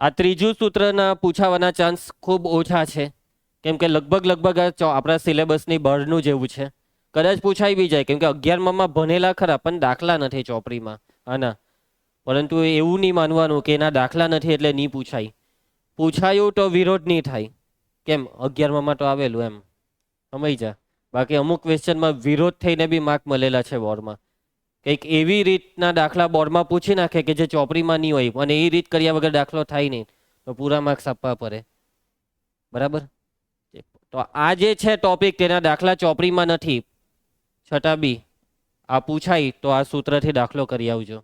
આ ત્રીજું સૂત્રના પૂછાવાના ચાન્સ ખૂબ ઓછા છે, કેમ કે લગભગ આપણા સિલેબસની બહારનું જેવું છે. કદાચ પૂછાઈ બી જાય, કેમ કે 11માં ભણેલા ખરા પણ દાખલા નથી ચોપડીમાં આના. પરંતુ એવું નહીં માનવાનું કે એના દાખલા નથી એટલે નહીં પૂછાય. પૂછાયું તો વિરોધ નહીં થાય, કેમ 11માં તો આવેલું એમ સમજી જા. બાકી અમુક ક્વેશ્ચનમાં વિરોધ થઈને બી માર્ક મળેલા છે બોર્ડમાં. કંઈક એવી રીતના દાખલા બોર્ડમાં પૂછી નાખે કે જે ચોપડીમાં નહીં હોય, અને એ રીત કર્યા વગર દાખલો થાય નહીં તો પૂરા માર્ક્સ આપવા પડે. બરાબર? તો આ જે છે ટોપિક તેના દાખલા ચોપડીમાં નથી, છતાં બી આ પૂછાય તો આ સૂત્રથી દાખલો કરી આવજો.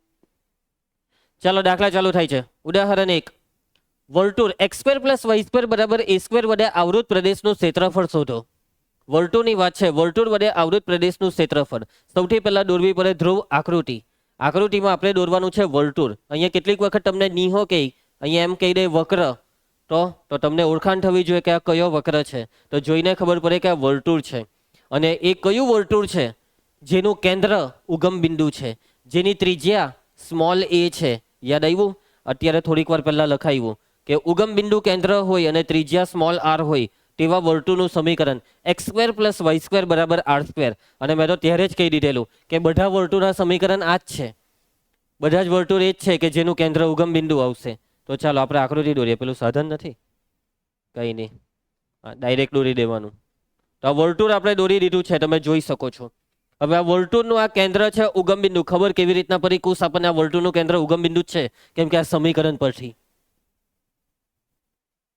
ચાલો દાખલા ચાલુ થાય છે. ઉદાહરણ 1, વર્તુળ x² + y² = a² વડે આવૃત પ્રદેશનું ક્ષેત્રફળ શોધો. વર્તુળની વાત છે. વર્તુળ વડે આવૃત પ્રદેશનું ક્ષેત્રફળ સૌથી પહેલા દોરવી પડે ધ્રુવ આકૃતિ. આકૃતિમાં આપણે દોરવાનું છે વર્તુળ. અહીંયા કેટલીક વખત તમને નિહો કહે, અહીંયા એમ કહી દે વક્ર, તો તમને ઓળખાણ થવી જોઈએ કે આ કયો વક્ર છે. તો જોઈને ખબર પડે કે આ વર્તુળ છે. અને એ કયું વર્તુળ છે? જેનું કેન્દ્ર ઉગમ બિંદુ છે, જેની ત્રિજ્યા સ્મોલ a છે. યાદ આવ્યું? અત્યારે થોડીક વાર પહેલા લખાયું કે ઉગમ બિંદુ કેન્દ્ર હોય અને ત્રિજ્યા સ્મોલ r હોય તેવા વર્તુળનું સમીકરણ x² + y² = r². અને મેં તો ત્યારે જ કહી દીધેલું કે બધા વર્તુળના સમીકરણ આ જ છે. બધા જ વર્તુળ એ જ છે કે જેનું કેન્દ્ર ઉગમ બિંદુ આવશે. તો ચાલો આપણે આકૃતિ દોરીએ. પેલું સાધન નથી, કંઈ નહીં, ડાયરેક્ટ દોરી દેવાનું. તો આ વર્તુળ આપણે દોરી દીધું છે, તમે જોઈ શકો છો. હવે આ વર્તુળનું આ કેન્દ્ર છે ઉગમ બિંદુ. ખબર કેવી રીતના પડી? કુશ આપણને આ વર્તુળનું કેન્દ્ર ઉગમ બિંદુ જ છે, કેમ કે આ સમીકરણ પરથી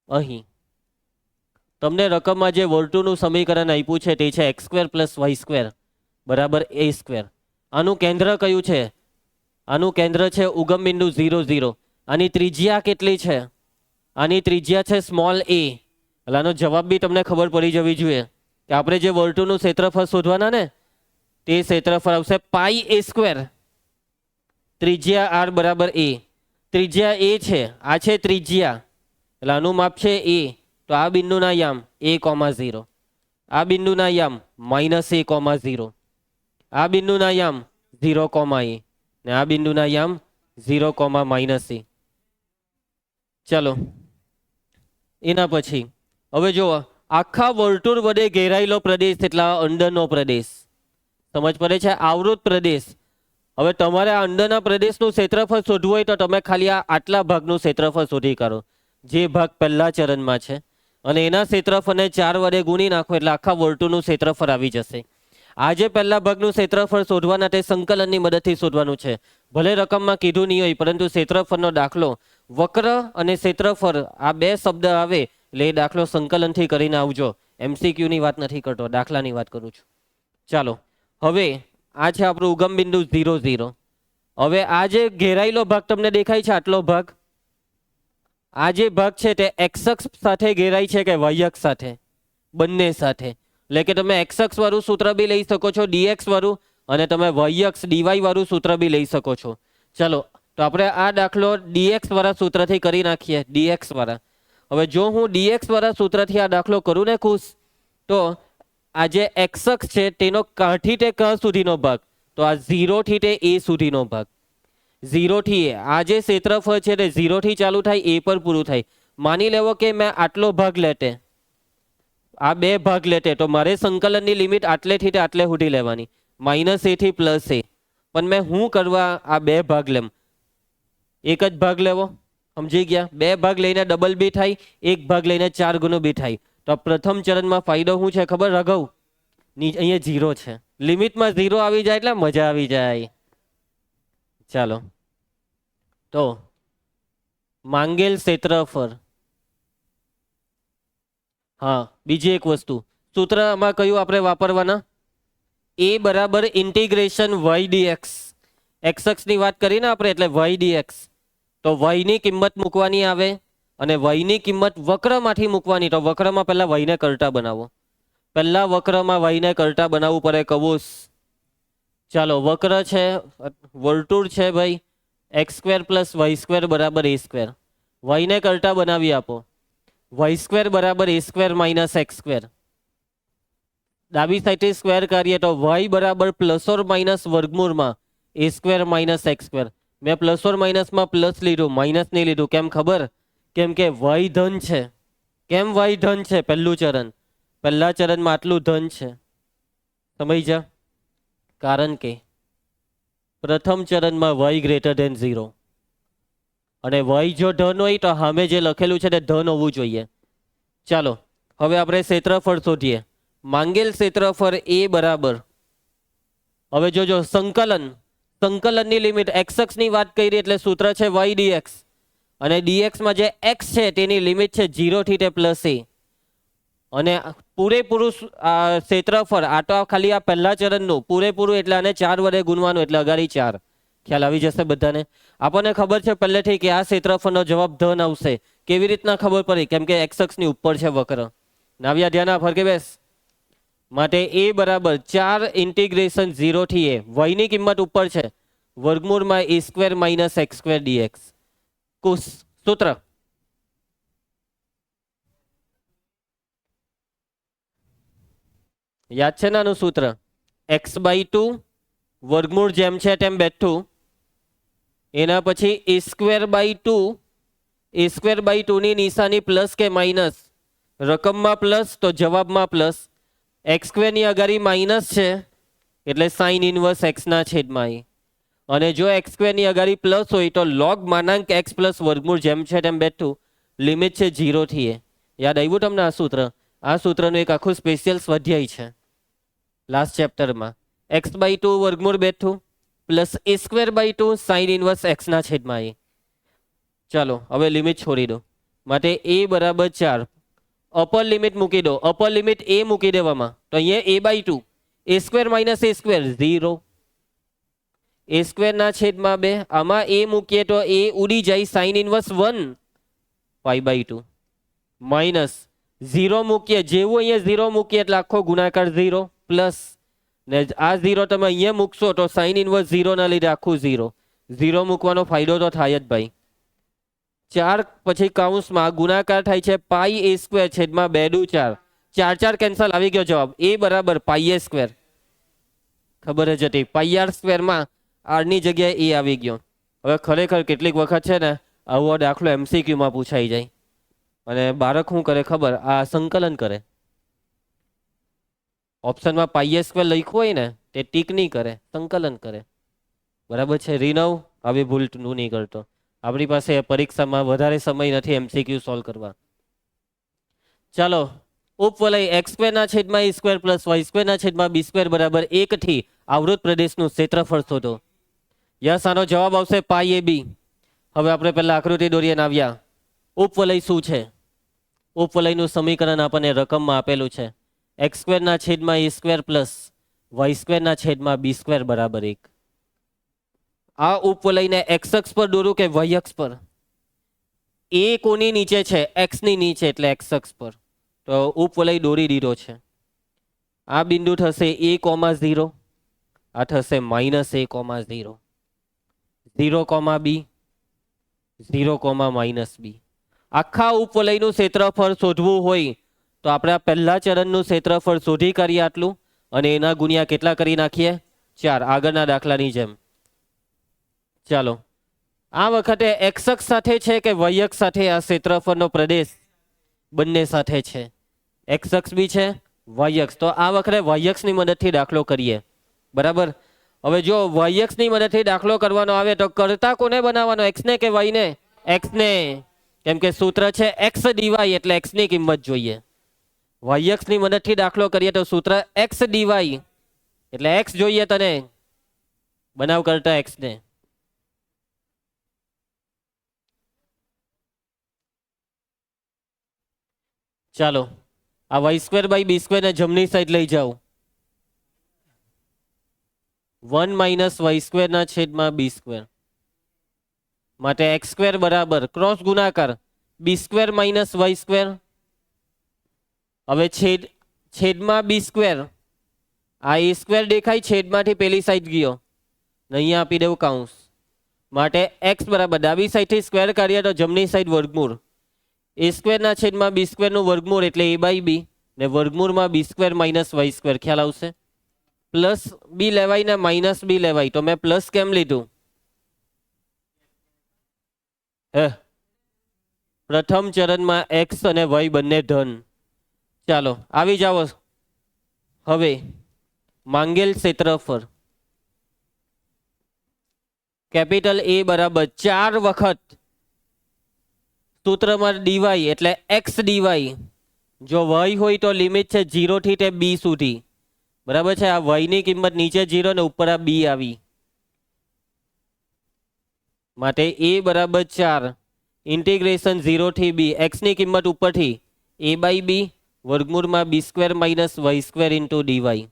અહીં તમને રકમમાં જે વર્તુળનું સમીકરણ આપ્યું છે તે છે x² + y² = a². આનું કેન્દ્ર કયું છે? આનું કેન્દ્ર છે ઉગમ બિંદુ 0, 0. આની ત્રિજ્યા કેટલી છે? આની ત્રિજ્યા છે સ્મોલ a. એટલે આનો જવાબ બી તમને ખબર પડી જવી જોઈએ કે આપણે જે વર્તુળનું ક્ષેત્રફળ શોધવાના ને તે ક્ષેત્રફળ આવશે પાઈ a². ત્રિજ્યા r = a. ત્રિજ્યા a છે, આ છે ત્રિજ્યા, એટલે આનું માપ છે a. તો આ બિંદુના યામ a,0, આ બિંદુના યામ -a,0, આ બિંદુના યામ 0,a ને આ બિંદુના યામ 0,-a. ચલો એના પછી હવે જુઓ, આખા વર્તુળ વડે ઘેરાયેલો પ્રદેશ એટલે અંદરનો પ્રદેશ. સમજ પડે છે? આવૃત પ્રદેશ. હવે તમારે આ અંદરના પ્રદેશનું ક્ષેત્રફળ શોધવું હોય તો તમે ખાલી આટલા ભાગનું ક્ષેત્રફળ શોધી કાઢો, જે ભાગ પહેલા ચરણમાં છે, અને એના ક્ષેત્રફળને 4 વડે ગુણી નાખો એટલે આખા વર્તુળનું ક્ષેત્રફળ આવી જશે. આજે પહેલા ભાગનું ક્ષેત્રફળ શોધવાના તે સંકલનની મદદથી શોધવાનું છે. ભલે રકમમાં કીધું નહીં હોય, પરંતુ ક્ષેત્રફળનો દાખલો વક્ર અને ક્ષેત્રફળ આ બે શબ્દ આવે એટલે એ દાખલો સંકલનથી કરીને આવજો. MCQની વાત નથી કરતો, દાખલાની વાત કરું છું. ચાલો હવે આ છે આપણું ઉગમ બિંદુ 0, 0. હવે આ જે ઘેરાયેલો ભાગ તમને દેખાય છે, આટલો ભાગ, આ જે ભાગ છે તે x અક્ષ સાથે ઘેરાય છે કે y અક્ષ સાથે? બંને સાથે. એટલે કે તમે x અક્ષ વાળું સૂત્ર બી લઈ શકો છો, dx વાળું, અને તમે y અક્ષ dy વાળું સૂત્ર બી લઈ શકો છો. ચલો તો આપણે આ દાખલો dx વાળા સૂત્રથી કરી નાખીએ. dx વાળા. હવે જો હું dx વાળા સૂત્રથી આ દાખલો કરું ને ખુશ, તો આ જે x અક્ષ છે તેનો કાંઠી તે ક સુધીનો ભાગ, તો આ 0 થી તે a સુધીનો ભાગ. 0 થી a, આ જે ક્ષેત્રફળ છે તે 0 થી ચાલુ થાય, a પર પૂરું થાય. માની લેવો કે મેં આટલો ભાગ લેતે, આ બે ભાગ લેતે, તો મારે સંકલનની લિમિટ આટલેથી તે આટલે સુધી લેવાની, -a થી +a. પણ મેં હું કરવા આ બે ભાગ લેમ? એક જ ભાગ લેવો, સમજી ગયા? બે ભાગ લઈને ડબલ બી થાય, એક ભાગ લઈને 4 ગણું બી થાય. તો પ્રથમ ચરણમાં ફાયદો શું છે ખબર? રઘવ અહીંયા 0 છે, લિમિટમાં 0 આવી જાય એટલે મજા આવી જાય. ચાલો તો માંગેલ ક્ષેત્રફળ, હા બીજી એક વસ્તુ સૂત્ર આમાં કયું આપણે વાપરવાના, એ બરાબર ઇન્ટિગ્રેશન વાય ડીએક્સ, એક્સ ની વાત કરીને આપણે એટલે વાય ડીએક્સ, તો y ની કિંમત મૂકવાની આવે અને y ની કિંમત વક્રમાંથી મૂકવાની, તો વક્રમાં પહેલા y ને કરતા બનાવો, પહેલા વક્રમાં y ને કરતા બનાવવું પડે કૌંસ. ચાલો વક્ર છે, વર્તુળ છે ભાઈ, x square plus y square બરાબર એ સ્ક્વેર, y ને કરતા બનાવી આપો, વાય સ્ક્વેર બરાબર a square minus x square, ડાબી સાઈડથી સ્ક્વેર કરીએ તો y બરાબર પ્લસ ઓર માઇનસ વર્ગમૂળમાં a square minus x square. મેં પ્લસ ઓર માઇનસમાં પ્લસ લીધું, માઇનસ નહીં લીધું, કેમ ખબર? કેમ કે y ધન છે. કેમ y ધન છે? પહેલું ચરણ, પહેલા ચરણમાં આટલું ધન છે, સમજ્યા? કારણ કે પ્રથમ ચરણમાં y ગ્રેટર ધેન 0, અને y જો ધન હોય તો સામે જે લખેલું છે તે ધન હોવું જોઈએ. ચાલો હવે આપણે ક્ષેત્રફળ શોધીએ. માંગેલ ક્ષેત્રફળ એ બરાબર, હવે જોજો સંકલન, સંકલનની લિમિટ એક્સ ની વાત કરી એટલે સૂત્ર છે y dx, અને dx માં જે x છે તેની લિમિટ છે 0 થી તે પ્લસ a, અને પૂરેપૂરું ક્ષેત્રફળ આ તો ખાલી આ પહેલા ચરણનું પૂરેપૂરું એટલે આને 4 વડે ગુણવાનું એટલે અગાડી 4. ખ્યાલ આવી જશે બધાને? આપણને ખબર છે પહેલેથી કે આ ક્ષેત્રફળનો જવાબ ધન આવશે. કેવી રીતના ખબર પડી? કેમ કે એક્સ ની ઉપર છે વક્ર. નાવ્યા ધ્યાન આપ, ફરકે બેસ. માટે એ બરાબર 4 ઇન્ટિગ્રેશન 0 થી a, y ની કિંમત ઉપર છે, વર્ગમૂળમાં a square minus x square d x. સૂત્ર યાદ છે ને આનું સૂત્ર? x/2 વર્ગમૂળ જેમ છે તેમ બેઠું, એના પછી a²/2, a²/2 ની નિશાની પ્લસ કે માઇનસ, રકમમાં પ્લસ તો જવાબમાં પ્લસ, એક્સ સ્ક્વેરની અગાડી માઇનસ છે એટલે સાઇન ઇનવર્સ એક્સ ના છેદમાં એ, અને જો એક્સ સ્ક્વેરની અગાડી પ્લસ હોય તો લોગ માનાંક એક્સ પ્લસ વર્ગમૂળ જેમ છે તેમ બેઠું, લિમિટ છે 0 થી a. યાદ આવ્યું તમને આ સૂત્ર? આ સૂત્રનું એક આખું સ્પેશિયલ સ્વાધ્યાય છે લાસ્ટ ચેપ્ટરમાં. x/2 વર્ગમૂળ બેઠું plus a²/2 sine inverse x ના છેદમાં એ. ચાલો હવે લિમિટ છોડી દો, માટે a બરાબર 4, અપર લિમિટ મૂકી દો, અપર લિમિટ a મૂકી દેવામાં, તો અહીંયા a/2, a² minus a square 0, a² ના છેદમાં 2, આમાં a મૂકીએ તો a ઉડી જાય, સાઇન ઇનવર્સ 1 π/2 માઇનસ 0 મૂકીએ, જેવું અહીંયા 0 મૂકીએ એટલે આખો ગુણાકાર 0 પ્લસ, ને આ 0 તમે અહીંયા મૂકશો તો સાઇન ઇનવર્સ 0 ના લીધે આખું 0, 0 મૂકવાનો ફાયદો તો થાય જ ભાઈ. 4 પછી કૌંસમાં ગુણાકાર થાય છે પાઈ a સ્ક્વેર છેદમાં 2 દુ 4, 4 4 કેન્સલ, આવી ગયો જવાબ a બરાબર પાઈ a સ્ક્વેર. ખબર જ હતી, પાઈ આર સ્ક્વેરમાં આર ની જગ્યાએ એ આવી ગયો. હવે ખરેખર કેટલીક વખત છે ને આવો દાખલો એમસીક્યુમાં પૂછાઈ જાય, અને બાળક શું કરે ખબર? આ સંકલન કરે, ઓપ્શનમાં પાઈ a સ્ક્વેર લખ્યું હોય ને તે ટીક નહીં કરે, સંકલન કરે. બરાબર છે રીનવ? આવી ભૂલ નહીં કરતો. આપણી પાસે પરીક્ષામાં વધારે સમય નથી એમસીક્યુ સોલ્વ કરવા. ચાલો ઉપવલય એક્સ સ્ક્વેર ના છેદમાં એ સ્ક્વેર પ્લસ વાય સ્ક્વેર ના છેદમાં બી સ્ક્વેર બરાબર 1 થી આવૃત પ્રદેશનું ક્ષેત્રફળ શોધો. યસ, આનો જવાબ આવશે પાઈ a બી. હવે આપણે પહેલા આકૃતિ દોરીને આવ્યા. ઉપવલય શું છે? ઉપવલયનું સમીકરણ આપણને રકમમાં આપેલું છે, એક્સ સ્ક્વેર ના છેદમાં એ સ્ક્વેર પ્લસ વાય સ્ક્વેર ના છેદમાં બી સ્ક્વેર બરાબર 1. આ ઉપવલયને એક્સ અક્ષ પર દોરું કે વાય અક્ષ પર? એ કોની નીચે છે? એક્સ ની નીચે, એટલે એક્સ અક્ષ પર. તો ઉપવલય દોરી દીધો છે. આ બિંદુ થશે a,0, આ થશે -a,0, 0, b, 0, -b. આખા ઉપવલયનું ક્ષેત્રફળ શોધવું હોય તો આપણે આ પહેલા ચરણનું ક્ષેત્રફળ શોધી કરીએ આટલું, અને એના ગુણ્યા કેટલા કરી નાખીએ? 4, આગળના દાખલાની જેમ. ચાલો આ વખતે એક્સ અક્ષ સાથે છે કે વાય અક્ષ સાથે? આ ક્ષેત્રફળનો પ્રદેશ બંને સાથે છે, એક્સ અક્ષ બી છે વાય અક્ષ. તો આ વખતે વાય અક્ષની મદદથી દાખલો કરીએ. બરાબર? હવે જો વાય અક્ષની મદદથી દાખલો કરવાનો આવે તો કરતા કોને બનાવવાનો? એક્સ ને કે વાય ને? એક્સ ને, કેમ કે સૂત્ર છે એક્સ ડીવાય એટલે એક્સ ની કિંમત જોઈએ. વાય અક્ષની મદદથી દાખલો કરીએ તો સૂત્ર એક્સ ડીવાય એટલે એક્સ જોઈએ તને, બનાવ કરતા એક્સ ને. ચાલો આ y square by b square ને જમણી સાઈડ લઈ જાઓ 1 માઇનસ વાય સ્ક્વેર ના છેદમાં બી સ્ક્વેર માટે એક્સ સ્ક્વેર બરાબર ક્રોસ ગુણાકાર બી સ્ક્વેર માઇનસ વાય સ્ક્વેર હવે છેદમાં બી સ્ક્વેર આ એ સ્ક્વેર દેખાય છેદમાંથી પેલી સાઈડ ગયો ને અહીંયા આપી દેવું કાઉન્સ માટે એક્સ બરાબર ડાબી સાઈડથી સ્ક્વેર કાઢીએ તો જમણી સાઈડ વર્ગમૂળ એ સ્ક્વેરના છેદમાં બી સ્ક્વેરનું વર્ગમૂળ એટલે એ બાય બી ને વર્ગમૂળમાં b square minus y square ખ્યાલ આવશે પ્લસ બી લેવાય ને માઇનસ બી લેવાય તો મેં પ્લસ કેમ લીધું પ્રથમ ચરણમાં એક્સ અને વાય બંને ધન ચાલો આવી જાઓ હવે માંગેલ ક્ષેત્રફળ કેપિટલ એ બરાબર 4 વખત સૂત્રમાં ડીવાય એટલે એક્સ ડીવાય જો વાય હોય તો લિમિટ છે 0 થી તે બી સુધી બરાબર છે આ વાયની કિંમત નીચે 0 ને ઉપર આ બી આવી માટે એ બરાબર 4 ઇન્ટિગ્રેશન 0 થી બી એક્સની કિંમત ઉપરથી એ બાય બી વર્ગમૂળમાં b square minus y square into d y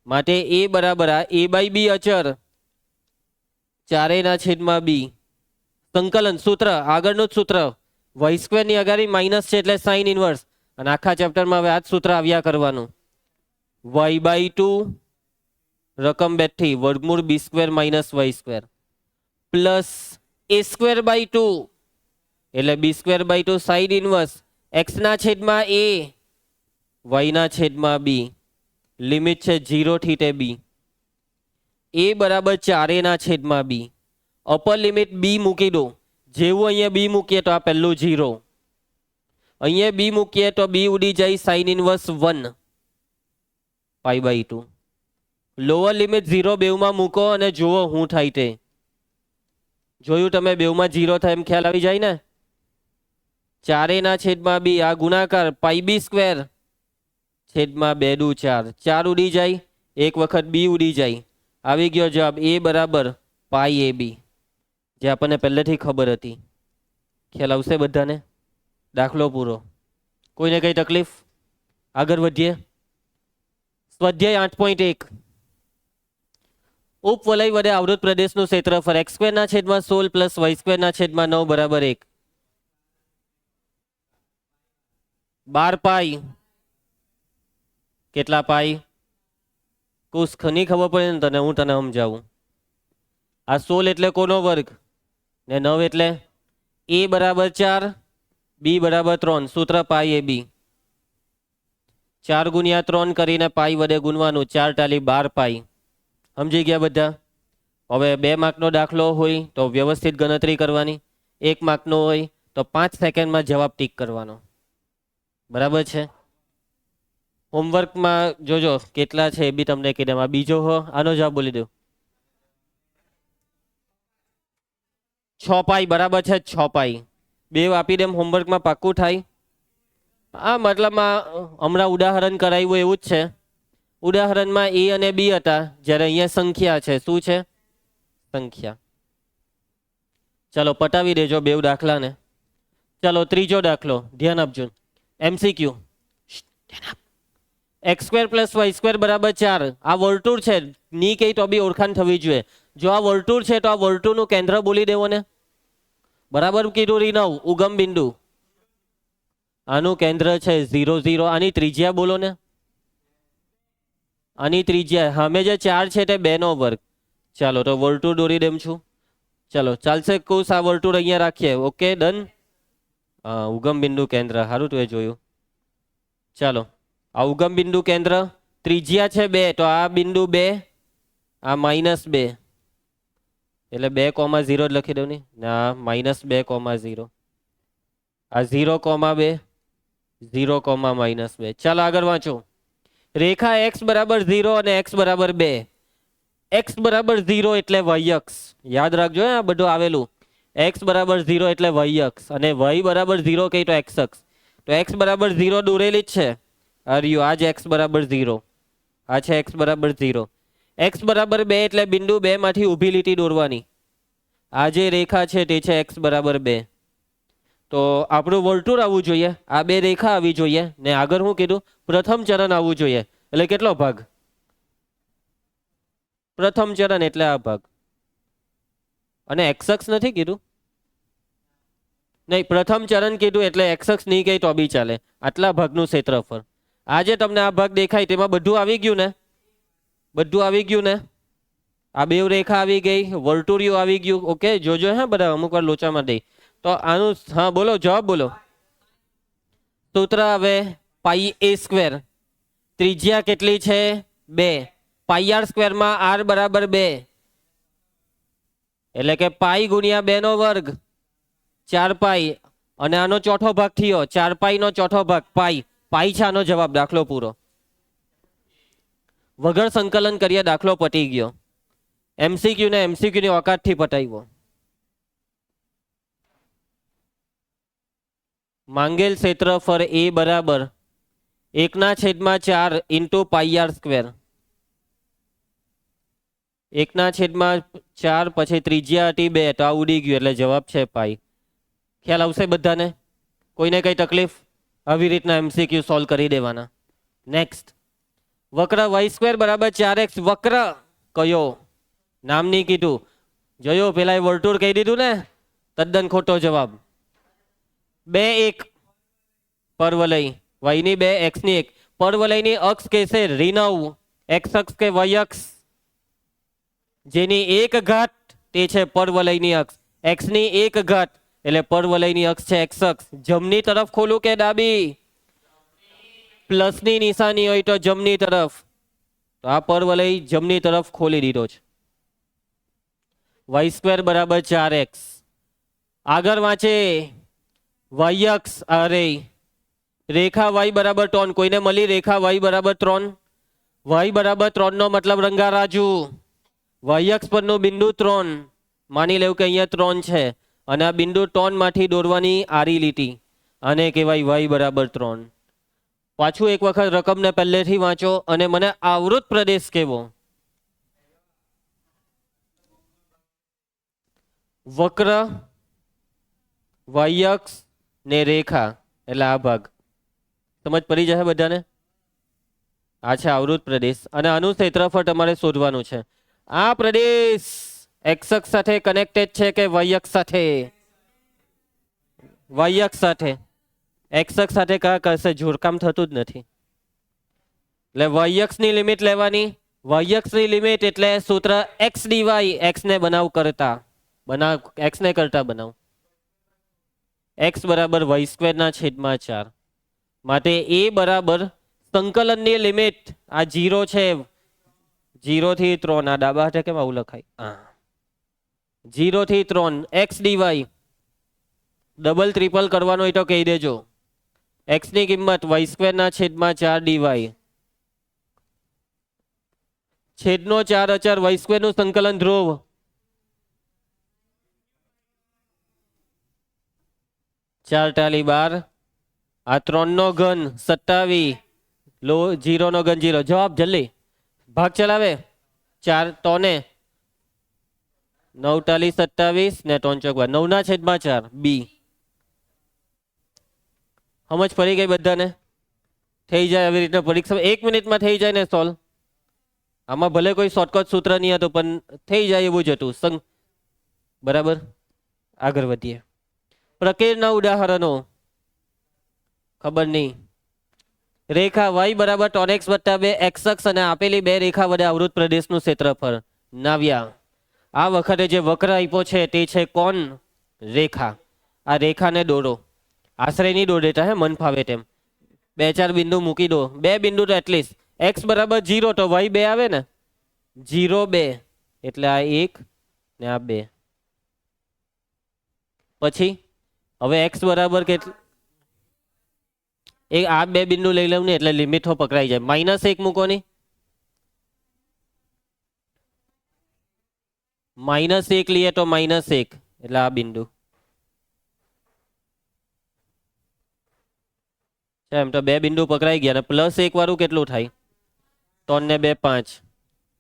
માટે એ બરાબર આ એ બાય બી અચર 4 ના છેદમાં બી સંકલન સૂત્ર આગળનું જ સૂત્ર વાય સ્ક્વેર ની અગાડી માઇનસ છે એટલે સાઇન ઇનવર્સ અને આખા ચેપ્ટરમાં હવે આ જ સૂત્ર આવ્યા કરવાનું વાય બાય 2 રકમ બેઠી વર્ગમૂળ b square minus y square plus a square by 2 એટલે b square by 2 side inverse x ના છેદમાં એ વાય ના છેદમાં બી લિમિટ છે 0 થી તે બી એ બરાબર 4 ના છેદમાં બી અપર લિમિટ બી મૂકી દો જેવું અહીંયા બી મૂકીએ તો આ પહેલું 0 અહીંયા બી મૂકીએ તો બી ઉડી જાય sine inverse 1 pi by 2 lower limit 0 બેવમાં મૂકો અને જુઓ શું થાય તે જોયું તમે બેવમાં 0 થાય એમ ખ્યાલ આવી જાય ને 4 ના છેદમાં બી આ ગુણાકાર પાઈ બી સ્ક્વેર છેદમાં 2 દુ 4 4 ઉડી જાય એક વખત બી ઉડી જાય આવી ગયો જવાબ એ બરાબર પાઈ એ બી જે આપણને પહેલેથી ખબર હતી ખ્યાલ આવશે બધાને દાખલો પૂરો કોઈને કઈ તકલીફ આગળ વધીએ સ્વાધ્યાય 8.1 ઉપવલય વડે આવૃત પ્રદેશનું ક્ષેત્રફળ એક્સ સ્ક્વેર ના છેદમાં 16 પ્લસ વાય સ્ક્વેર ના છેદમાં 9 બરાબર 1 12 પાઈ કેટલા પાઈ કુશ ખની ખબર પડે ને તને હું તને સમજાવું આ 16 એટલે કોનો વર્ગ ને 9 એટલે એ બરાબર 4 બી બરાબર 3 સૂત્ર પાઈ એ બી 4 ગુણ્યા 3 કરીને પાઈ વડે ગુણવાનું 4 ટાલી 12 પાઈ સમજી ગયા બધા હવે 2 માર્કનો દાખલો હોય તો વ્યવસ્થિત ગણતરી કરવાની 1 માર્કનો હોય તો 5 સેકન્ડમાં જવાબ ટીક કરવાનો બરાબર છે હોમવર્કમાં જોજો કેટલા છે એ બી તમને કીધું આ બીજો હો આનો જવાબ બોલી દો 6 પાઈ બરાબર છે 6 પાઈ 2 આપી દેમ હોમવર્કમાં પાક્કું થાય આ મતલબમાં હમણાં ઉદાહરણ કરાવ્યું એવું જ છે ઉદાહરણમાં એ અને બી હતા જ્યારે અહીંયા સંખ્યા છે શું છે સંખ્યા ચાલો પટાવી દેજો બે દાખલાને ચાલો ત્રીજો દાખલો ધ્યાન આપજો MCQ x square plus y square બરાબર 4 આ વર્તુળ છે ની કઈ તો બી ઓળખાણ થવી જોઈએ જો આ વર્તુળ છે તો આ વર્તુળનું કેન્દ્ર બોલી દેવો ને બરાબર કીધું રીનવ ઉગમ બિંદુ આનું કેન્દ્ર છે 0 0 આની ત્રિજ્યા બોલો ને આની ત્રિજ્યા સામે જે 4 છે તે 2 નો વર્ગ ચાલો તો વર્તુળ દોરી દેમ છું ચાલો ચાલશે કુશ આ વર્તુળ અહીંયા રાખીએ ઓકે ડન ઉગમ બિંદુ કેન્દ્ર સારું તું એ જોયું ચાલો આ ઉગમ બિંદુ કેન્દ્ર ત્રિજ્યા છે 2 તો આ બિંદુ 2 આ -2 એટલે 2,0 જ લખી દઉં ને ના -2,0 આ 0,2 0,-2 ચાલો આગળ વાંચો રેખા x બરાબર 0 અને x બરાબર 2 x બરાબર 0 એટલે y અક્ષ યાદ રાખજો આ બધું આવેલું x બરાબર 0 એટલે y અક્ષ અને y બરાબર 0 કહી તો x અક્ષ તો x બરાબર 0 દોરેલી જ છે આર્યું આ જ x બરાબર 0 આ છે x બરાબર 0 x બરાબર 2 એટલે બિંદુ 2 માંથી ઊભી લીટી દોરવાની આ જે રેખા છે તે છે x બરાબર 2 તો તો આપણું વર્તુળ આવવું જોઈએ, આ બે રેખા આવવી જોઈએ ને આગળ શું કીધું પ્રથમ ચરણ આવવું જોઈએ. એટલે કેટલો ભાગ? પ્રથમ ચરણ એટલે આ ભાગ. અને એક્સ અક્ષ નથી કીધું, નહીં પ્રથમ ચરણ કીધું એટલે એક્સ અક્ષ નહીં ગઈ તો બી ચાલે. આટલા ભાગનું ક્ષેત્રફળ. આજે તમને આ ભાગ દેખાય તેમાં બધું આવી ગયું ને? બધું આવી ગયું ને? આ બે રેખા આવી ગઈ, વર્તુળિયું આવી ગયું. ઓકે, જોજો હા બધા, અમુક વાર લોચામાં દઈ. તો આનું હા બોલો, જવાબ બોલો. સૂત્ર હવે પાઈ એ સ્ક્વેર. ત્રિજ્યા કેટલી છે? 2. પાઈ આર સ્ક્વેરમાં આર બરાબર 2, એટલે કે પાઈ ગુણ્યા 2 નો વર્ગ 4 પાઈ, અને આનો ચોથો ભાગ થયો 4 પાઈ નો ચોથો ભાગ પાઈ. પાઈ છે આનો જવાબ. દાખલો પૂરો. વગર સંકલન કરીએ દાખલો પટી ગયો. એમસીક્યુ ને એમસીક્યુ ની ઓકાતથી પટાવ્યો. માંગેલ ક્ષેત્રફળ એ બરાબર 1/4 ઇન્ટુ પાઈ આર સ્ક્વેર. 1/4 પછી ત્રિજ્યા હતી 2, તો આ ઉડી ગયું એટલે જવાબ છે પાઈ. ખ્યાલ આવશે બધાને? કોઈને કઈ તકલીફ? આવી રીતના એમસીક્યુ સોલ્વ કરી દેવાના. નેક્સ્ટ, વક્ર વાય સ્ક્વેર બરાબર 4x. વક્ર કયો? નામ નહીં કીધું. જોયો પેલા વર્તુળ કહી દીધું ને? તદ્દન ખોટો જવાબ. 2 1 પરવલય. વાયની 2 એક્સની 1. પરવલયની અક્ષ કહેશે ઋણવ, એક્સ અક્ષ કે વાય અક્ષ. જેની 1 ઘાત તે છે પરવલયની અક્ષ. એક્સની 1 ઘાત એટલે પરવલયની અક્ષ છે એક્સ અક્ષ. જમણી તરફ ખોલું કે ડાબી? પ્લસની નિશાની હોય તો જમણી તરફ. તો આ પરવલય જમણી તરફ ખોલી દીધો છે. વાય સ્ક્વેર બરાબર 4x. આગળ વાંચે વાય અક્ષ. અરે રેખા વાય બરાબર 3. કોઈને મળી રેખા વાય બરાબર 3? વાય બરાબર 3 નો મતલબ રંગા રાજુ. વાય અક્ષ પરનું બિંદુ 3. માની લેવું કે અહીંયા 3 છે, અને આ બિંદુ 3 માંથી દોરવાની આરી લીટી, આને કહેવાય વાય બરાબર 3. પાછું એક વખત રકમને પહેલેથી વાંચો અને મને આવૃત પ્રદેશ કેવો? વક્ર, વાય અક્ષ ને રેખા એટલે આ ભાગ. સમજ પડી જશે બધાને? આ છે આવૃત પ્રદેશ, અને આનું ક્ષેત્રફળ તમારે શોધવાનું છે. આ પ્રદેશ એક્સ અક્ષ સાથે કનેક્ટેડ છે કે વાય અક્ષ સાથે? વાય અક્ષ સાથે. એક્સ અક્ષ સાથે કા કરશે? જોડકામ થતું જ નથી. એટલે વાય અક્ષની લિમિટ લેવાની. વાય અક્ષની લિમિટ એટલે સૂત્ર એક્સ ડીવાય. એક્સ ને બનાવ કરતા એક્સ ને કરતા બનાવ. એક્સ બરાબર વાય સ્ક્વેર ના છેદમાં 4. માટે એ બરાબર સંકલનની લિમિટ આ 0 છે, 0 થી 3. આ ડાબા હાથે કેમ આવું લખાય? 0 થી 3 એક્સ ડીવાય. ડબલ ટ્રિપલ કરવાનો હોય તો કહી દેજો. એક્સ ની કિંમત વાય સ્ક્વેર ના છેદમાં 4 ડીવાય. છેદનો 4 અચર વાય સ્ક્વેર નું સંકલન ધ્રુવ. ચાર ટાલી 12. આ 3 નો ઘન 27. લો 0 નો ઘન 0. જવાબ જલ્દી ભાગ ચલાવે. 4 તો ને 9 ટાલી 27 ને 3 ચોક 9 ના છેદમાં 4 બી. સમજ પડી ગઈ બધાને? થઈ જાય આવી રીતના પરીક્ષા 1 મિનિટમાં થઈ જાય ને સોલ્વ. આમાં ભલે કોઈ શોર્ટકટ સૂત્ર નહીં હતું પણ થઈ જાય એવું જ હતું. બરાબર, આગળ વધીએ. પ્રકીર્ણના ઉદાહરણો. ખબર નહીં. રેખા વાય બરાબર 3x + 2 એક્સ અક્ષ અને આપેલી બે રેખા વડે આવૃત પ્રદેશનું ક્ષેત્રફળ. નાવ્યા. આ વખતે જે વક્ર આપ્યો છે તે છે કોણ? રેખા. આ રેખાને દોરો. આશ્રય નહીં દોડેતા હે, મન ફાવે તેમ. 2-4 બિંદુ મૂકી દો. 2 બિંદુ તો એટલીસ્ટ. એક્સ બરાબર 0 તો વાય 2 આવે ને? 0 2 એટલે આ 1 ને આ 2. પછી હવે એક્સ બરાબર કેટલું? આ 2 બિંદુ લઈ લઉં ને એટલે લિમિટ પકડાઈ જાય. -1 મૂકો ની. -1 લઈએ તો -1 એટલે આ બિંદુ. એમ તો 2 બિંદુ પકડાઈ ગયા. અને +1 વાળું કેટલું થાય? 3 ને 2 5.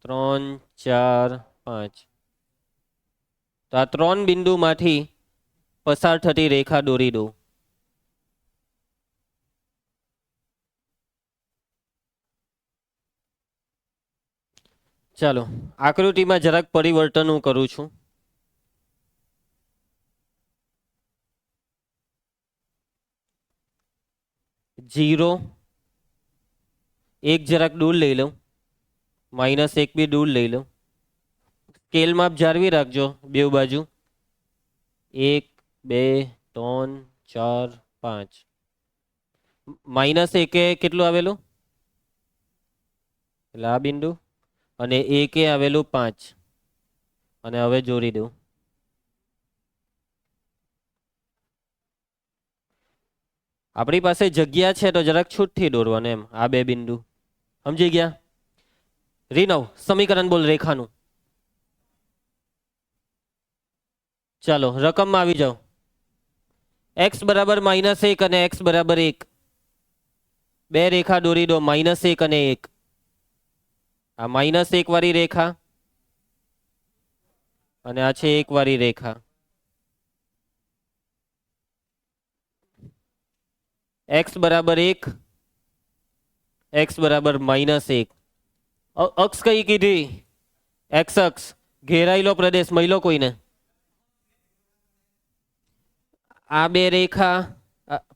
3 4 5. તો આ 3 બિંદુમાંથી પસાર થતી રેખા દોરી દો. ચાલો આકૃતિમાં જરાક પરિવર્તન હું કરું છું. જીરો એક જરાક દૂર લઈ લઉં, -1 બી દૂર લઈ લઉં. સ્કેલ માપ જાળવી રાખજો બેઉ બાજુ. 1 2 3 4 5. -1 કેટલું આવેલું એટલે આ બિંદુ, અને 1 આવેલું 5. અને હવે જોડી દઉં. આપણી પાસે જગ્યા છે તો જરાક છૂટથી દોરવાનું એમ. આ બે બિંદુ સમજી ગયા. રીનવ સમીકરણ બોલ રેખાનું. ચાલો રકમમાં આવી જાઓ. x બરાબર -1 અને x બરાબર 1. બે રેખા દોરી દો, -1 અને 1. આ -1 વાળી રેખા અને આ છે 1 વાળી રેખા. x બરાબર 1, x બરાબર -1. અક્ષ કઈ કીધી? x અક્ષ. ઘેરાયેલો પ્રદેશ મહિલો કોઈને. આ બે રેખા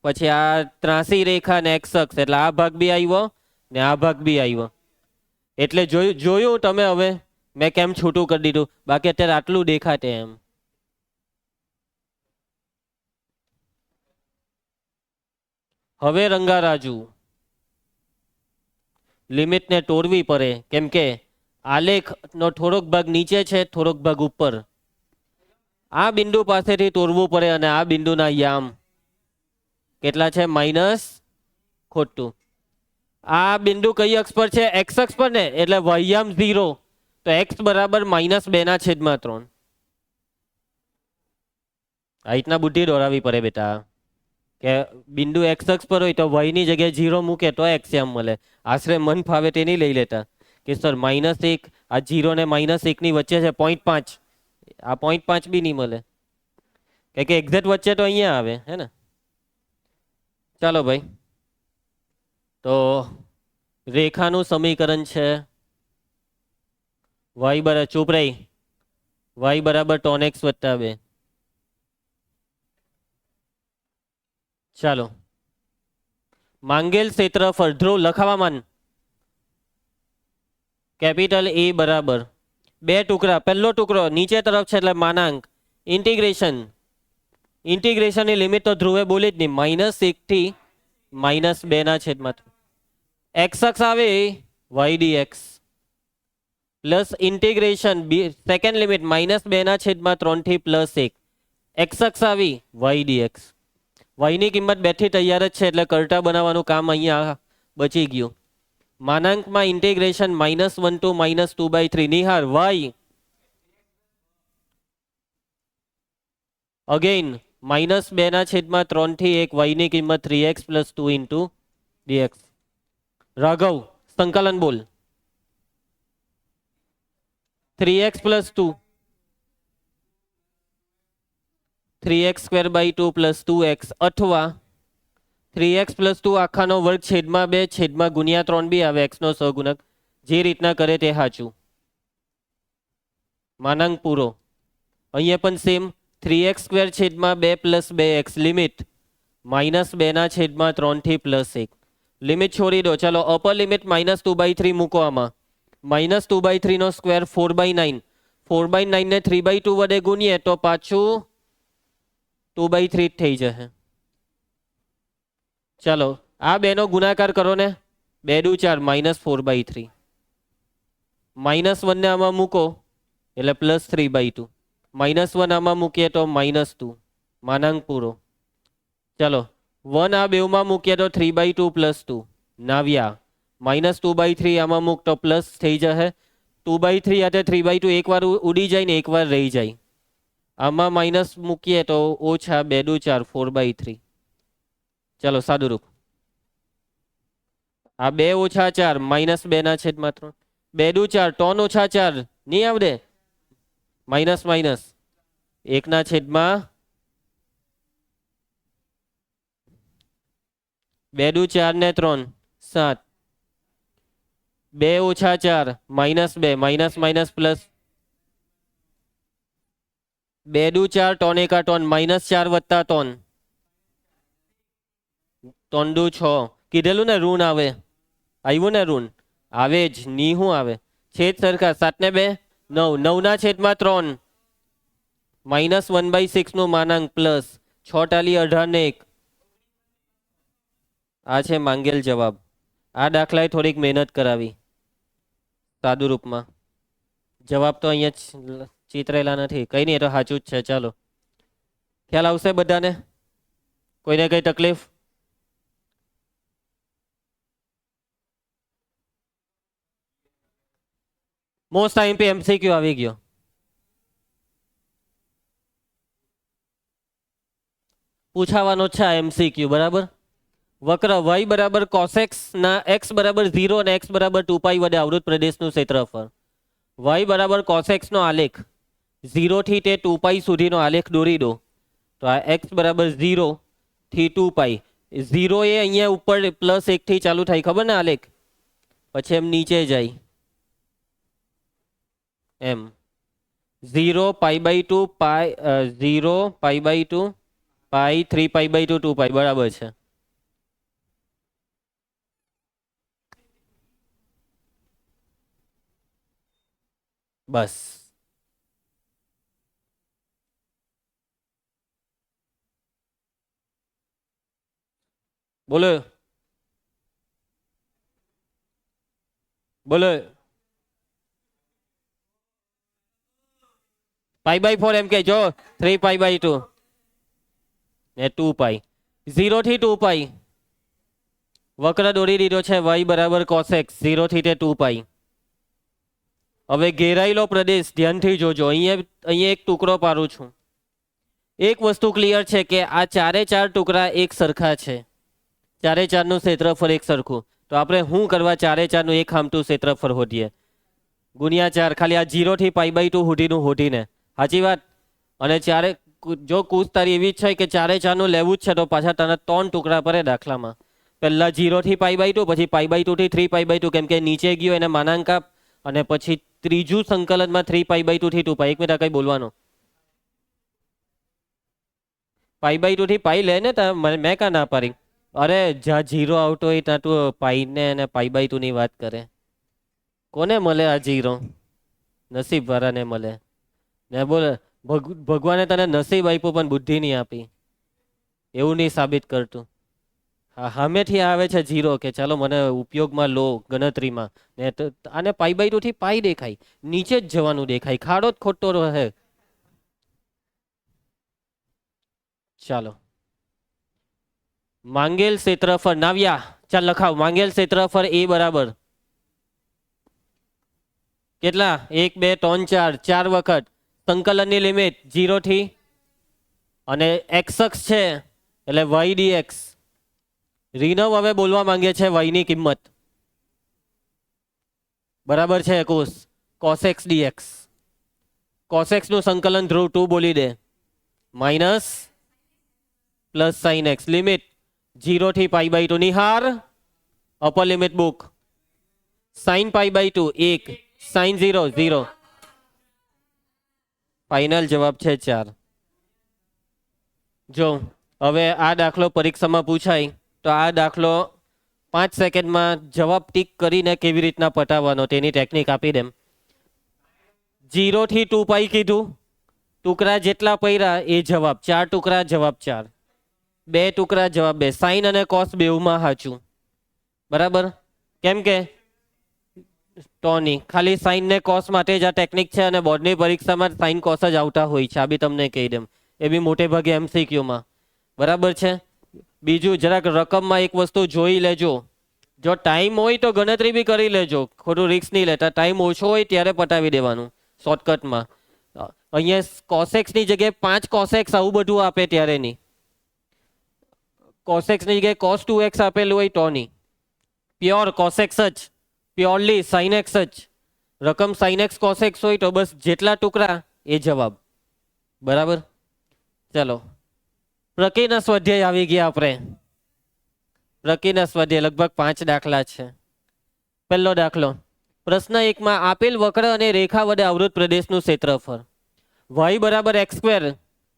પછી આ ત્રાસી રેખા ને x અક્ષ, એટલે આ ભાગ બી આવ્યો ને આ ભાગ બી આવ્યો. એટલે જોયું તમે. હવે મેં કેમ છૂટું કરી દીધું, બાકી અત્યારે આટલું દેખાતે એમ. હવે રંગારાજુ લિમિટને તોડવી પડે, કેમ કે આલેખનો થોડોક ભાગ નીચે છે, થોડોક ભાગ ઉપર. આ બિંદુ પાસેથી તોડવું પડે અને આ બિંદુના યામ કેટલા છે? માઇનસ ખોટું. આ બિંદુ કઈ અક્ષ પર છે? એક્સ અક્ષ પર ને, એટલે વહ્યામ 0. તો x બરાબર -2/3. આ રીતના બુદ્ધિ દોરાવી પડે બેટા, કે બિંદુ એક્સ અક્ષ પર હોય તો y ની જગ્યાએ 0 મૂકે તો x એમ મળે. આશરે મન ફાવે તે નહીં લઈ લેતા કે સર -1, આ 0 ને -1 ની વચ્ચે છે 0.5. આ 0.5 બી નહીં મળે, કે એક્ઝેક્ટ વચ્ચે તો અહીંયા આવે હે ને. ચાલો ભાઈ, તો રેખાનું સમીકરણ છે y બરાબર, ચૂપ રહી, y બરાબર tan x + 2. ચાલો માંગેલ ક્ષેત્રફળ ધ્રુવ લખાવામાન. કેપિટલ A બરાબર 2 ટુકડા. પહેલો ટુકડો નીચે તરફ છે એટલે માનાંક. ઇન્ટિગ્રેશનની લિમિટ તો ધ્રુવે બોલી જ નહીં. -1 થી -2/3. x અક્ષ આવે y dx plus integration second limit -2/3 થી +1. x અક્ષ આવી y dx. y ની કિંમત 2 થી તૈયાર જ છે, એટલે કરટા બનાવવાનું કામ અહીંયા બચી ગયું. માનાંકમાં integration -1 to -2/3. Nihar y again -2/3 થી 1. y ની કિંમત 3x + 2 * dx. રાઘવ સંકલન બોલ. 3x + 2, 3x² / 2 + 2x, અથવા 3x + 2 આખાનો વર્ગ /2 / -3 બી આવે. x નો સહગુણક જે રીતના કરે તે સાચું. માનાંક પૂરો. અહીંયા પણ સેમ 3x² / 2 + 2x લિમિટ -2/3 થી +1. લિમિટ છોડી દો. ચાલો અપર લિમિટ -2/3 મૂકો. આમાં -2/3 નો સ્ક્વેર 4/9. 4/9 ને 3/2 વડે ગુણીએ તો પાછું 2/3 થઈ જશે. ચાલો આ બેનો ગુણાકાર કરો ને. 2 દુ 4 -4/3. -1 ને આમાં મૂકો એટલે +3/2. -1 આમાં મૂકીએ તો -2. માનાંક પૂરો. ચાલો 1 આ બેઉમાં મૂકીએ તો 3/2 + 2 નાવ્યા. -2/3 આમાં મૂક તો પ્લસ થઈ જશે. 2/3 આતે 3/2 એકવાર ઉડી જાય ને એકવાર રહી જાય. આમાં માઇનસ મૂકીએ તો ઓછા. 2 દુ 4 4/3. ચાલો સાદુરૂપ. આ 2 - 4 -2/3. 2 દુ 4 3 - 4 નહીં આવડે. માઇનસ 1/2 2 દુ 4 ને 3 7. 2 ઓછા 4 -2 માઇનસ માઇનસ પ્લસ 2 દુ 4 ટોન એકા ટોન -4 વત્તા ટોન 3 દુ 6 કીધેલું ને ઋણ આવે આવ્યું ને ઋણ આવે જ ની શું આવે છેદ સરખા 7 ને 2 9 9 ના છેદમાં 3 -1/6 નું માનાંક પ્લસ 6 ટાલી 18 ને 1 આ છે માંગેલ જવાબ આ દાખલાએ થોડીક મહેનત કરાવી સાદુ રૂપમાં જવાબ તો અહીંયા ચિતરેલા નથી કઈ નહીં એ તો સાચું જ છે ચાલો ખ્યાલ આવશે બધાને કોઈને કઈ તકલીફ મોસ્ટ આઈએમપી એમસીક્યુ આવી ગયો પૂછાવાનો છે આ એમસીક્યુ બરાબર વક્ર y બરાબર cosx ના x બરાબર 0 અને x બરાબર 2π વડે આવૃત પ્રદેશનું ક્ષેત્રફળ y બરાબર cosx નો આલેખ 0 થી તે 2π સુધીનો આલેખ દોરી દો તો આ x બરાબર 0 થી 2π 0 એ અહીંયા ઉપર +1 થી ચાલુ થાય ખબર ને આલેખ પછી એમ નીચે જાય એમ 0 π/2 0 π/2 π 3π/2 2π બરાબર છે બસ બોલો બોલો π/4 એમ કે જો 3π/2 ને 2π 0 થી 2π વક્ર દોરી દીધો છે y બરાબર cosx 0 થી તે 2π હવે ઘેરાયેલો પ્રદેશ ધ્યાનથી જોજો અહીંયા એક ટુકડો પાડું છું એક વસ્તુ ક્લિયર છે કે આ ચારે ચાર ટુકડા એક સરખા છે ચારે ચારનું ક્ષેત્રફળ એક સરખું તો આપણે શું કરવા ચારે ચારનું એક હામતું ક્ષેત્રફળ શોધીએ ગુણ્યા 4 ખાલી આ 0 થી π/2 સુધીનું શોધીને સાચી વાત અને ચારે જો કુશ તારી એવી જ છે કે ચારે ચારનું લેવું જ છે તો પાછા તને 3 ટુકડા પડે દાખલામાં પહેલા 0 થી π/2 પછી π/2 થી 3π/2 કેમ કે નીચે ગયો એને માનાંક આપ અને પછી ત્રીજું સંકલનમાં 3π/2 થી 2π એક મિનિટ કઈ બોલવાનો π/2 થી π લે ને મેં કા ના પાડી અરે જ્યાં 0 આવતો હોય ત્યાં તું પાઈ ને અને π/2 ની વાત કરે કોને મળે આ 0 નસીબ વાળાને મળે ને બોલે ભગવાને તને નસીબ આપ્યું પણ બુદ્ધિ નહીં આપી એવું નહીં સાબિત કરતું હા સામેથી આવે છે 0 કે ચાલો મને ઉપયોગમાં લો ગણતરીમાં ને આને π/2 થી π દેખાય નીચે જ જવાનું દેખાય ખાડો જ ખોટો રહે ચાલો માંગેલ ક્ષેત્રફળ નાવ્યા ચાલ લખાવ માંગેલ ક્ષેત્રફળ એ બરાબર કેટલા 1 2 3 4 4 વખત સંકલનની લિમિટ 0 થી અને x અક્ષ છે એટલે y dx રીનવ હવે બોલવા માંગે છે y ની કિંમત બરાબર છે cosx dx cosx નું સંકલન ધ્રુવ 2 બોલી દે minus plus sin x limit 0 થી π/2 નિહાર અપર લિમિટ બુક sin π/2 1 sin 0 0 ફાઇનલ જવાબ છે 4 જો હવે આ દાખલો પરીક્ષામાં પૂછાય તો આ દાખલો 5 સેકન્ડમાં જવાબ ટીક કરીને કેવી રીતના પટાવવાનો તેની ટેકનિક આપી દેમ 0 થી 2π કીધું ટુકડા જેટલા પડ્યા એ જવાબ 4 ટુકડા જવાબ 4 2 ટુકડા જવાબ 2 સાઇન અને કોસ બેઉમાં સાચું બરાબર કેમ કે ટોની ખાલી સાઇન ને કોસ માટે જ આ ટેકનિક છે અને બોર્ડની પરીક્ષામાં સાઇન કોસ જ આવતા હોય છે આ બી તમને કહી દેમ એ બી મોટે ભાગે એમસીક્યુમાં બરાબર છે બીજું જરાક રકમમાં એક વસ્તુ જોઈ લેજો જો ટાઈમ હોય તો ગણતરી બી કરી લેજો ખોટું રિસ્ક નહીં લેતા ટાઈમ ઓછો હોય ત્યારે પટાવી દેવાનું શોર્ટકટમાં અહીંયા કોસેક્સની જગ્યાએ 5 કોસેક્સ આવું બધું આપે ત્યારે નહીં કોસેક્સની જગ્યાએ cos 2x આપેલું હોય તો નહીં પ્યોર કોસેક્સ જ પ્યોરલી sin x જ રકમ sin x cos x હોય તો બસ જેટલા ટુકડા એ જવાબ બરાબર ચલો પ્રકિર્ણ સ્વાધ્યાય આવી ગયા આપણે પ્રકિર્ણ સ્વાધ્યાય લગભગ 5 દાખલા છે પહેલો દાખલો પ્રશ્ન 1 માં આપેલ વક્ર અને રેખા વડે અવૃત પ્રદેશનું ક્ષેત્રફળ y બરાબર x સ્ક્વેર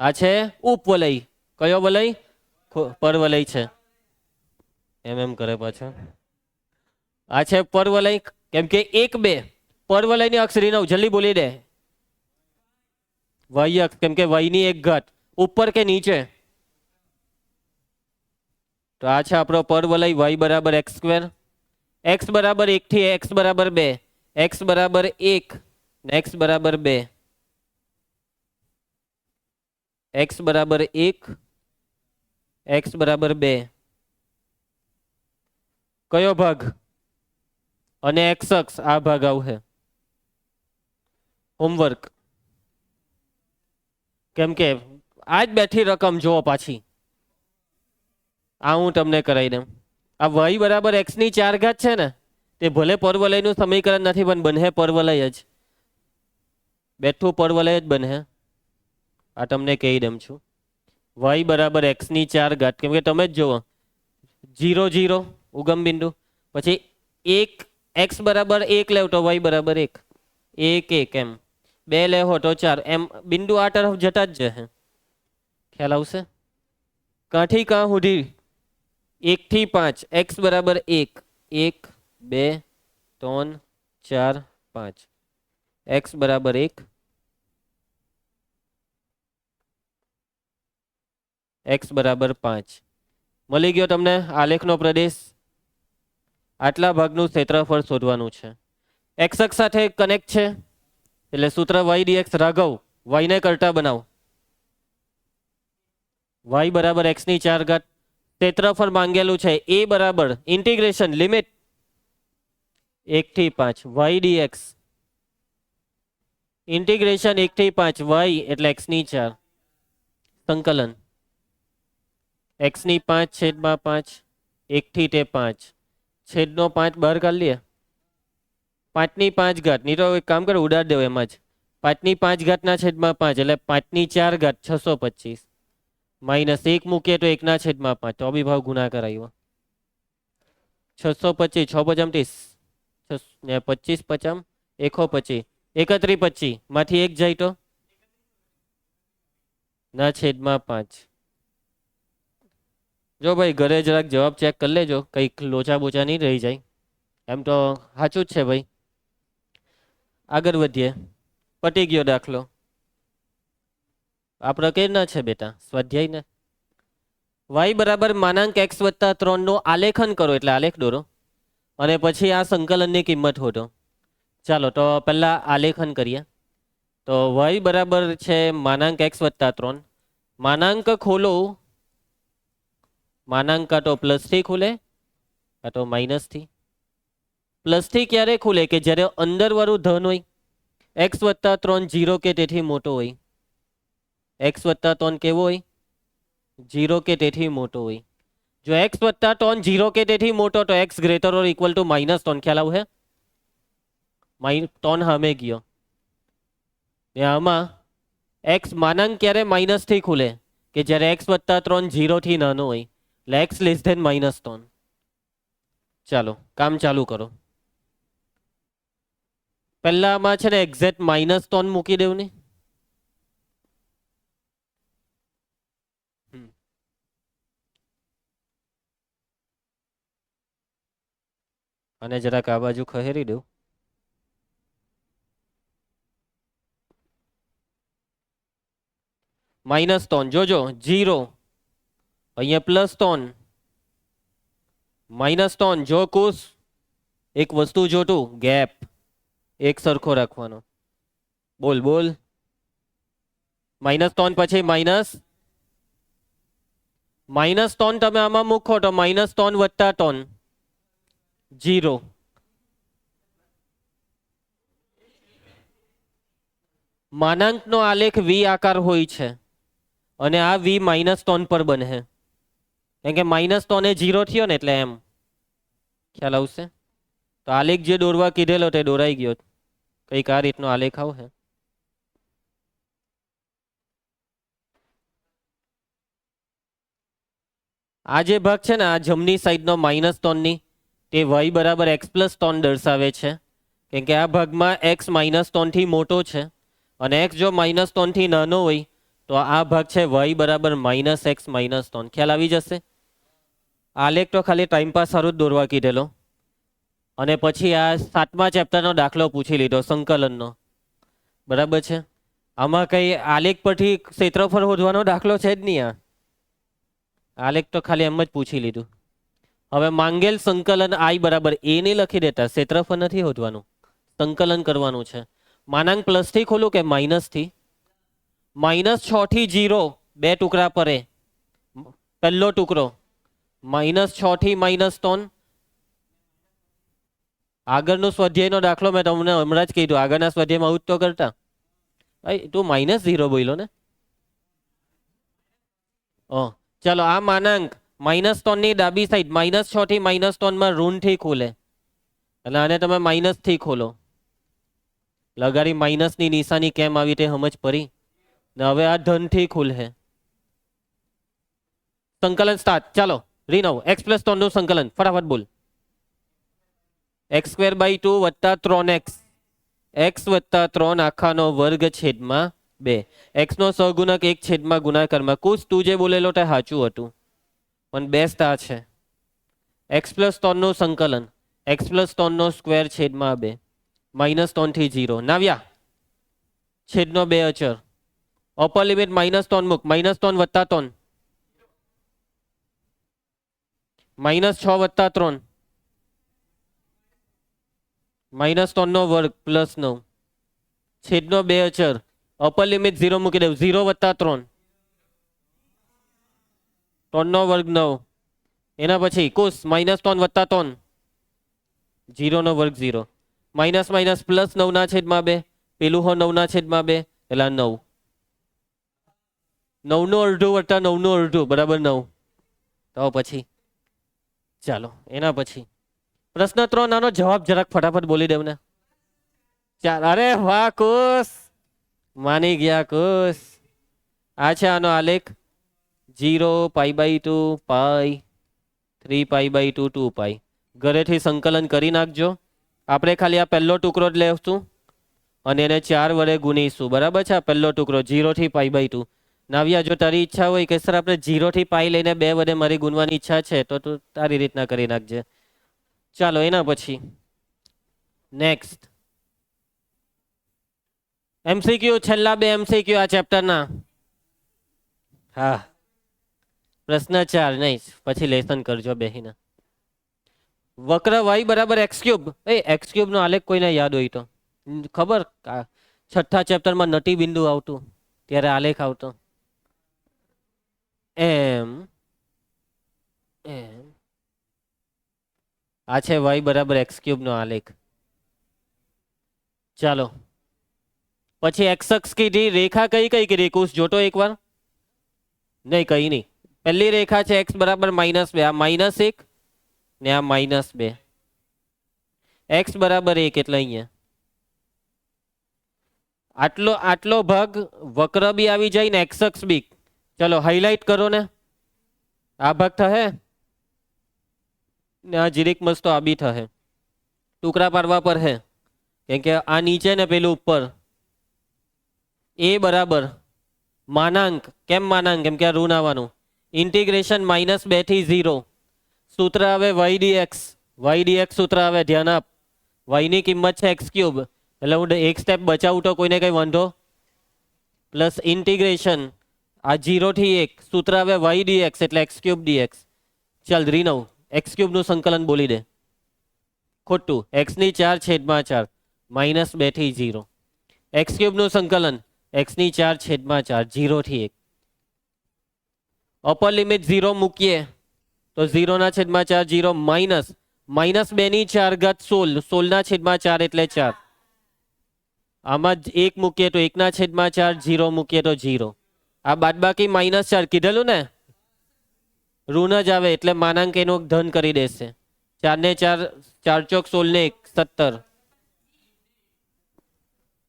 આ છે ઉપવલય. કયો વલય? પરવલય છે. એમ કરે પાછો. આ છે પરવલય કેમ કે 1 2 પરવલયની અક્ષરી 9 જલ્દી બોલી દે. y અક્ષ કેમ કે y ની એક ઘાત ઉપર કે નીચે. તો આ છે આપણો પરવલય y બરાબર x સ્ક્વેર. x બરાબર 1 થી x બરાબર 2 x બરાબર 1 x બરાબર 2 x બરાબર 1 x બરાબર 2 કયો ભાગ અને x અક્ષ આ ભાગ આવશે. હોમવર્ક કેમ કે આજ બેઠી રકમ જુઓ પાછી આ હું તમને કરાવી દઉં. આ y બરાબર x ની 4 ઘાત છે ને તે ભલે પરવલયનું સમીકરણ નથી પણ બને પરવલય જ. બેઠું પરવલય જ બને. આ તમને કહી દઉં છું. y બરાબર x ની 4 ઘાત કેમ કે તમે જ જુઓ 0 0 ઉગમ બિંદુ પછી 1 x બરાબર 1 લેવ તો y બરાબર 1 1 1 એમ 2 લેવો તો 4 એમ બિંદુ આ તરફ જતા જ જશે. ખ્યાલ આવશે? કાંઠી કાં સુધી 1 થી 5 x બરાબર 1 1 2 3 4 5 x બરાબર 1 x બરાબર 5 મળી ગયો તમને આલેખનો પ્રદેશ. આટલા ભાગનું ક્ષેત્રફળ શોધવાનું છે. x અક્ષ સાથે કનેક્ટ છે એટલે સૂત્ર y dx રાઘવ y ને કરતા બનાવો. y બરાબર x ની 4 ઘાત ક્ષેત્રફળ માંગેલું છે a બરાબર ઇન્ટિગ્રેશન લિમિટ 1 થી 5 y dx ઇન્ટિગ્રેશન 1 થી 5 y એટલે x ની 4 સંકલન x ની 5 છેદમાં 5 1 થી તે 5 છેદનો 5 બહાર કાઢી લઈએ. 5 ની 5 ઘાત નહીં તો એક કામ કરો ઉડાડ દેવો એમાં જ 5 ની 5 ઘાતના છેદમાં 5 એટલે 5 ની 4 ઘાત 625 માઇનસ 1 મૂકીએ તો 1 ના છેદમાં 5 તો બી ભાવ ગુણાકાર આવ્યો 625 6 પચામ 30 ને 25 પચામ 125 31 25 માંથી 1 જાય તો ના છેદમાં 5. જો ભાઈ ઘરે જરાક જવાબ ચેક કરી લેજો કંઈક લોચા બોચા નહીં રહી જાય. એમ તો સાચું જ છે ભાઈ. આગળ વધીએ. પટી ગયો દાખલો. આપણે કઈ ના છે બેટા સ્વાધ્યાય ને. y બરાબર માનાંક x વત્તા 3 નું આલેખન કરો એટલે આલેખ દોરો અને પછી આ સંકલનની કિંમત શોધો. ચાલો તો પહેલા આલેખન કરીએ. તો y બરાબર છે માનાંક x વત્તા 3 માનાંક ખોલો. માનાંક કાં તો પ્લસ થી ખુલે કાં તો માઇનસ થી. પ્લસ થી ક્યારે ખુલે કે જ્યારે અંદર વાળું ધન હોય. x વત્તા 3 0 કે તેથી મોટો હોય. x વત્તા 3 કેવો હોય 0 કે તેથી મોટો હોય. જો x વત્તા 3 0 કે તેથી મોટો તો x greater or equal to -3 ખ્યાલ આવશે. 3 સામે ગયો આમાં x માનાંક ક્યારે માઇનસ થી ખુલે કે જ્યારે x વત્તા 3 0 થી નાનો હોય એટલે x લેસ ધેન -3. ચાલો કામ ચાલુ કરો. પહેલામાં છે ને એક્ઝેક્ટ -3 મૂકી દેવું ને. અને જરાક આ બાજુ ખહેરી દઉં. -3 જોજો 0 અહીંયા +3 -3 જો કુશ એક વસ્તુ જોતું ગેપ એક સરખો રાખવાનો. બોલ બોલ -3 પછી -3 તમે આમાં મૂકો તો -3 વત્તા 3 0. માનાંકનો આલેખ વી આકાર હોય છે અને આ વી -3 પર બને કેમ કે -3 એ 0 થયો ને એટલે એમ ખ્યાલ આવશે. તો આલેખ જે દોરવા કીધેલો તે દોરાઈ ગયો. કંઈક આ રીતનો આલેખ આવશે. આ જે ભાગ છે ને આ જમણી સાઈડનો -3 ની તે y બરાબર x+3 દર્શાવે છે, કેમ કે આ ભાગમાં x -3 થી મોટો છે અને x જો -3 થી નાનો હોય તો આ ભાગ છે y બરાબર -x-3. ખ્યાલ આવી જશે. આલેખ તો ખાલી ટાઈમપાસ સારું જ દોરવા કીધેલો. અને પછી આ 7મા ચેપ્ટરનો દાખલો પૂછી લીધો સંકલનનો. બરાબર છે. આમાં કઈ આલેખ પરથી ક્ષેત્રફળ શોધવાનો દાખલો છે જ નહીં. આલેખ તો ખાલી એમ જ પૂછી લીધું. હવે માંગેલ સંકલન i બરાબર a ની લખી દેતા, ક્ષેત્રફળ નથી શોધવાનું, સંકલન કરવાનું છે. માનાંક પ્લસ થી ખોલું કે માઇનસ થી? -6 થી 0 બે ટુકડા પરે. પહેલો ટુકડો -6 થી -3. આગળનો સ્વાધ્યાયનો દાખલો મેં તમને હમણાં જ કીધું, આગળના સ્વાધ્યાયમાં આવું જ તો કરતા. તું -0 બોલ્યો ને. ચાલો, આ માનાંક -3 ની ડાબી સાઈડ -6 થી -3 માં ઋણ થી ખોલે, એટલે આને તમે માઇનસ થી ખોલો. લગાડી માઇનસ ની નિશાની કેમ આવી તે સમજ પડી ને. હવે આ ધન થી ખુલશે. સંકલન સ્ટાર્ટ. ચાલો રીનવ. x+3 નું સંકલન ફટાફટ બોલ. x²/2 વત્તા 3x, x વત્તા 3 આખાનો વર્ગ છેદમાં 2. x નો સહગુણક 1 છેદમાં ગુણાકારમાં. કુશ તું જે બોલેલો તે સાચું હતું, પણ બેસ્ટ આ છે. x+3 નું સંકલન x+3 નો સ્ક્વેર છેદમાં 2, -3 થી 0. નાવ્યા છેદનો 2 અચર. અપર લિમિટ -3 મૂક. -3 વત્તા 3 -6 વત્તા 3 -3 નો વર્ગ +9 છેદનો 2 અચર. અપર લિમિટ 0 મૂકી દેવું. 0 વત્તા 3 3 નો વર્ગ 9. એના પછી કુશ -3 વત્તા 3 0 નો વર્ગ 0. માઇનસ માઇનસ પ્લસ 9 ના છેદમાં 2. પેલું હો 9 ના છેદમાં 2 એટલે 9. 9 નું અડધું વત્તા 9 નું અડધું બરાબર 9. તો પછી ચાલો એના પછી પ્રશ્ન 3 આનો જવાબ જરાક ફટાફટ બોલી દેવ ને. ચાલ, અરે વાહ કુશ, માની ગયા કુશ. આ છે આનો આલેખ. 0 π/2 π 3 π/2 2π. ઘરેથી સંકલન કરી નાખજો. આપણે ખાલી આ પહેલો ટુકડો જ લેશું અને એને 4 વડે ગુણીશું. બરાબર છે. આ પહેલો ટુકડો 0 થી π/2. નાવ્યા, જો તારી ઈચ્છા હોય કે સર આપણે 0 થી π લઈને 2 વડે મારી ગુણવાની ઈચ્છા છે તો તું તારી રીતના કરી નાખજે. ચાલો એના પછી નેક્સ્ટ MCQ. છેલ્લા 2 MCQ આ ચેપ્ટરના. હા, પ્રશ્ન 4 નહીં, પછી લેસન કરજો બેહીને. વક્ર y બરાબર x3. x3 નો આલેખ કોઈને યાદ હોય તો ખબર, 6થા ચેપ્ટરમાં નટી બિંદુ આવતું ત્યારે આલેખ આવતો. એમ એમ આ છે y બરાબર x3 નો આલેખ. ચાલો પછી x અક્ષ કીધી, રેખા કઈ કઈ કીધી કુશ જોતો એકવાર. નહીં, કઈ નહીં. પહેલી રેખા છે x બરાબર -2. આ -1 ને આ -2. x બરાબર 1 એટલે અહીંયા આટલો ભાગ વક્ર બી આવી જાય ને x અક્ષ બી. ચલો હાઈલાઈટ કરો ને. આ ભાગ થશે ને આ જીરીક મસ્તો આ બી થશે. ટુકડા પાડવા પર હે, કેમ કે આ નીચે ને પેલું ઉપર. a બરાબર માનાંક. કેમ માનાંક? કેમ કે આ ઋણ આવવાનું. ઇન્ટિગ્રેશન -2 થી 0. સૂત્ર આવે y dx. y dx સૂત્ર આવે, ધ્યાન આપ. y ની કિંમત છે x3, એટલે હું એક સ્ટેપ બચાવું તો કોઈને કઈ વાંધો. પ્લસ ઇન્ટિગ્રેશન આ 0 થી 1. સૂત્ર આવે y dx એટલે x3 dx. ચાલ રીનવ, x3 નું સંકલન બોલી દે. ખોટું. x ની 4 છેદમાં 4 -2 થી 0. x3 નું સંકલન x ની 4 છેદમાં 4 0 થી 1. અપર લિમિટ 0 મૂકીએ તો 0 ના છેદમાં 4 0 માઇનસ -2 ની 4 ઘાત 16. 16 ના છેદમાં 4 એટલે 4. આમાં 1 મૂકીએ તો 1 ના છેદમાં 4, 0 મૂકીએ તો 0. આ બાદબાકી -4 કીધેલું ને, ઋણ જ આવે એટલે માનાંક એનો ધન કરી દેશે. 4 ને 4 4 ચોક 16 ને 1 17.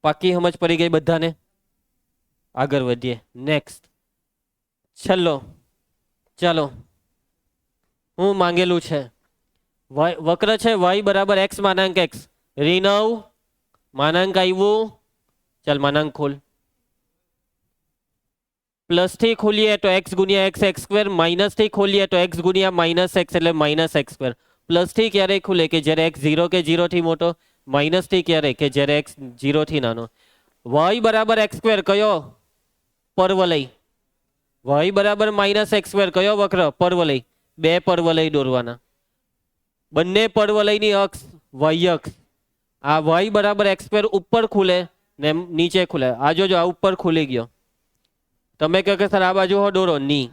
પાકી સમજ પડી ગઈ બધાને? આગળ વધીએ. નેક્સ્ટ છેલ્લો. ચાલો, હું માંગેલું છે વક્ર છે y બરાબર x માનાંક x ऋण માનાંક આવ્યું ચાલ માનાંક ખોલ પ્લસ થી ખોલીએ તો x ગુણ્યા x x સ્ક્વેર માઇનસ થી ખોલીએ તો x ગુણ્યા માઇનસ x એટલે માઇનસ x સ્ક્વેર પ્લસ થી ક્યારે ખુલે કે જ્યારે x 0 કે 0 થી મોટો માઇનસ થી ક્યારે કે જ્યારે x 0 થી નાનો y બરાબર x સ્ક્વેર કયો પરવલય y બરાબર માઇનસ x સ્ક્વેર કયો વક્ર પરવલય બે પરવલય દોરવાના બંને પરવલયની અક્ષ y અક્ષ આ y બરાબર x સ્ક્વેર ઉપર ખુલે ને નીચે ખુલે આ જોજો આ ઉપર ખુલી ગયો તમે કહો કે સર આ બાજુ હો દોરો ની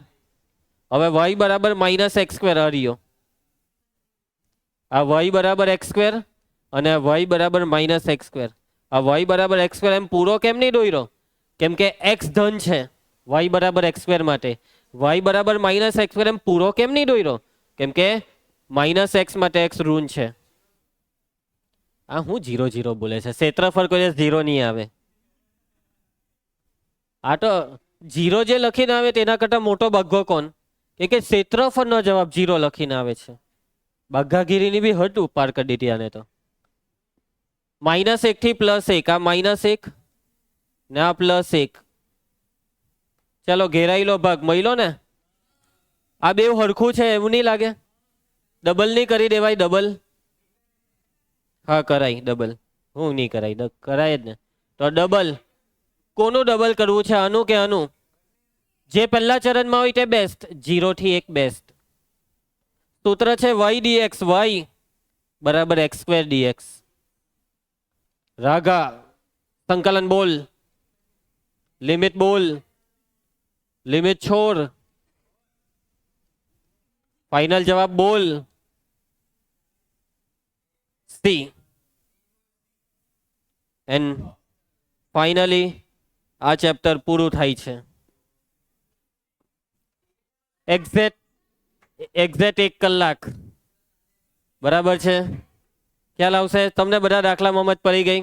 હવે y બરાબર માઇનસ x સ્ક્વેર હરિયો આ y બરાબર x સ્ક્વેર અને y બરાબર માઇનસ x સ્ક્વેર આ y બરાબર x સ્ક્વેર એમ પૂરો કેમ નહીં દોર્યો કેમ કે x ધન છે y બરાબર x સ્ક્વેર માટે y બરાબર માઇનસ x સ્ક્વેર એમ પૂરો કેમ નહીં દોર્યો કેમ કે માઇનસ x માટે x ઋણ છે આ હું 0 0 બોલે છે ક્ષેત્રફળ કોઈ 0 નહીં આવે આ તો 0 જે લખીને આવે તેના કરતા મોટો બગ્ગો કોણ કે ક્ષેત્રફળનો જવાબ 0 લખીને આવે છે બગ્ગાગીરીની બી હટ પાર કરી દીધી આને તો માઇનસ 1 થી પ્લસ 1 આ માઇનસ 1 ને આ પ્લસ 1 ચાલો ઘેરાયેલો ભાગ મળ્યો ને આ બે હરખું છે એવું નહીં લાગે ડબલ નહીં કરી દેવાય ડબલ હા કરાય ડબલ હું નહીં કરાય કરાય જ ને તો ડબલ કોનું ડબલ કરવું છે આનું કે આનું જે પહેલા ચરણમાં હોય તે બેસ્ટ 0 થી 1 બેસ્ટ સૂત્ર છે y dx y બરાબર x સ્ક્વેર dx રાગા સંકલન બોલ લિમિટ છોડ ફાઇનલ જવાબ બોલ સી એન્ડ ફાઇનલી આ ચેપ્ટર પૂરું થાય છે એક્ઝેક્ટ 1 કલાક બરાબર છે ખ્યાલ આવશે તમને બધા દાખલામાં સમજ પડી ગઈ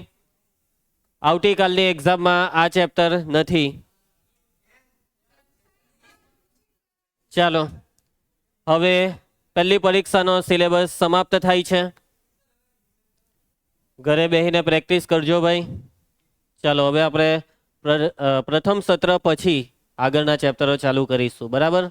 આવતીકાલની એક્ઝામમાં આ ચેપ્ટર નથી ચાલો હવે પહેલી પરીક્ષાનો સિલેબસ સમાપ્ત થાય છે ઘરે બેસીને પ્રેક્ટિસ કરજો ભાઈ ચાલો હવે આપણે પ્રથમ સત્ર પછી આગળના ચેપ્ટરો ચાલુ કરીશું બરાબર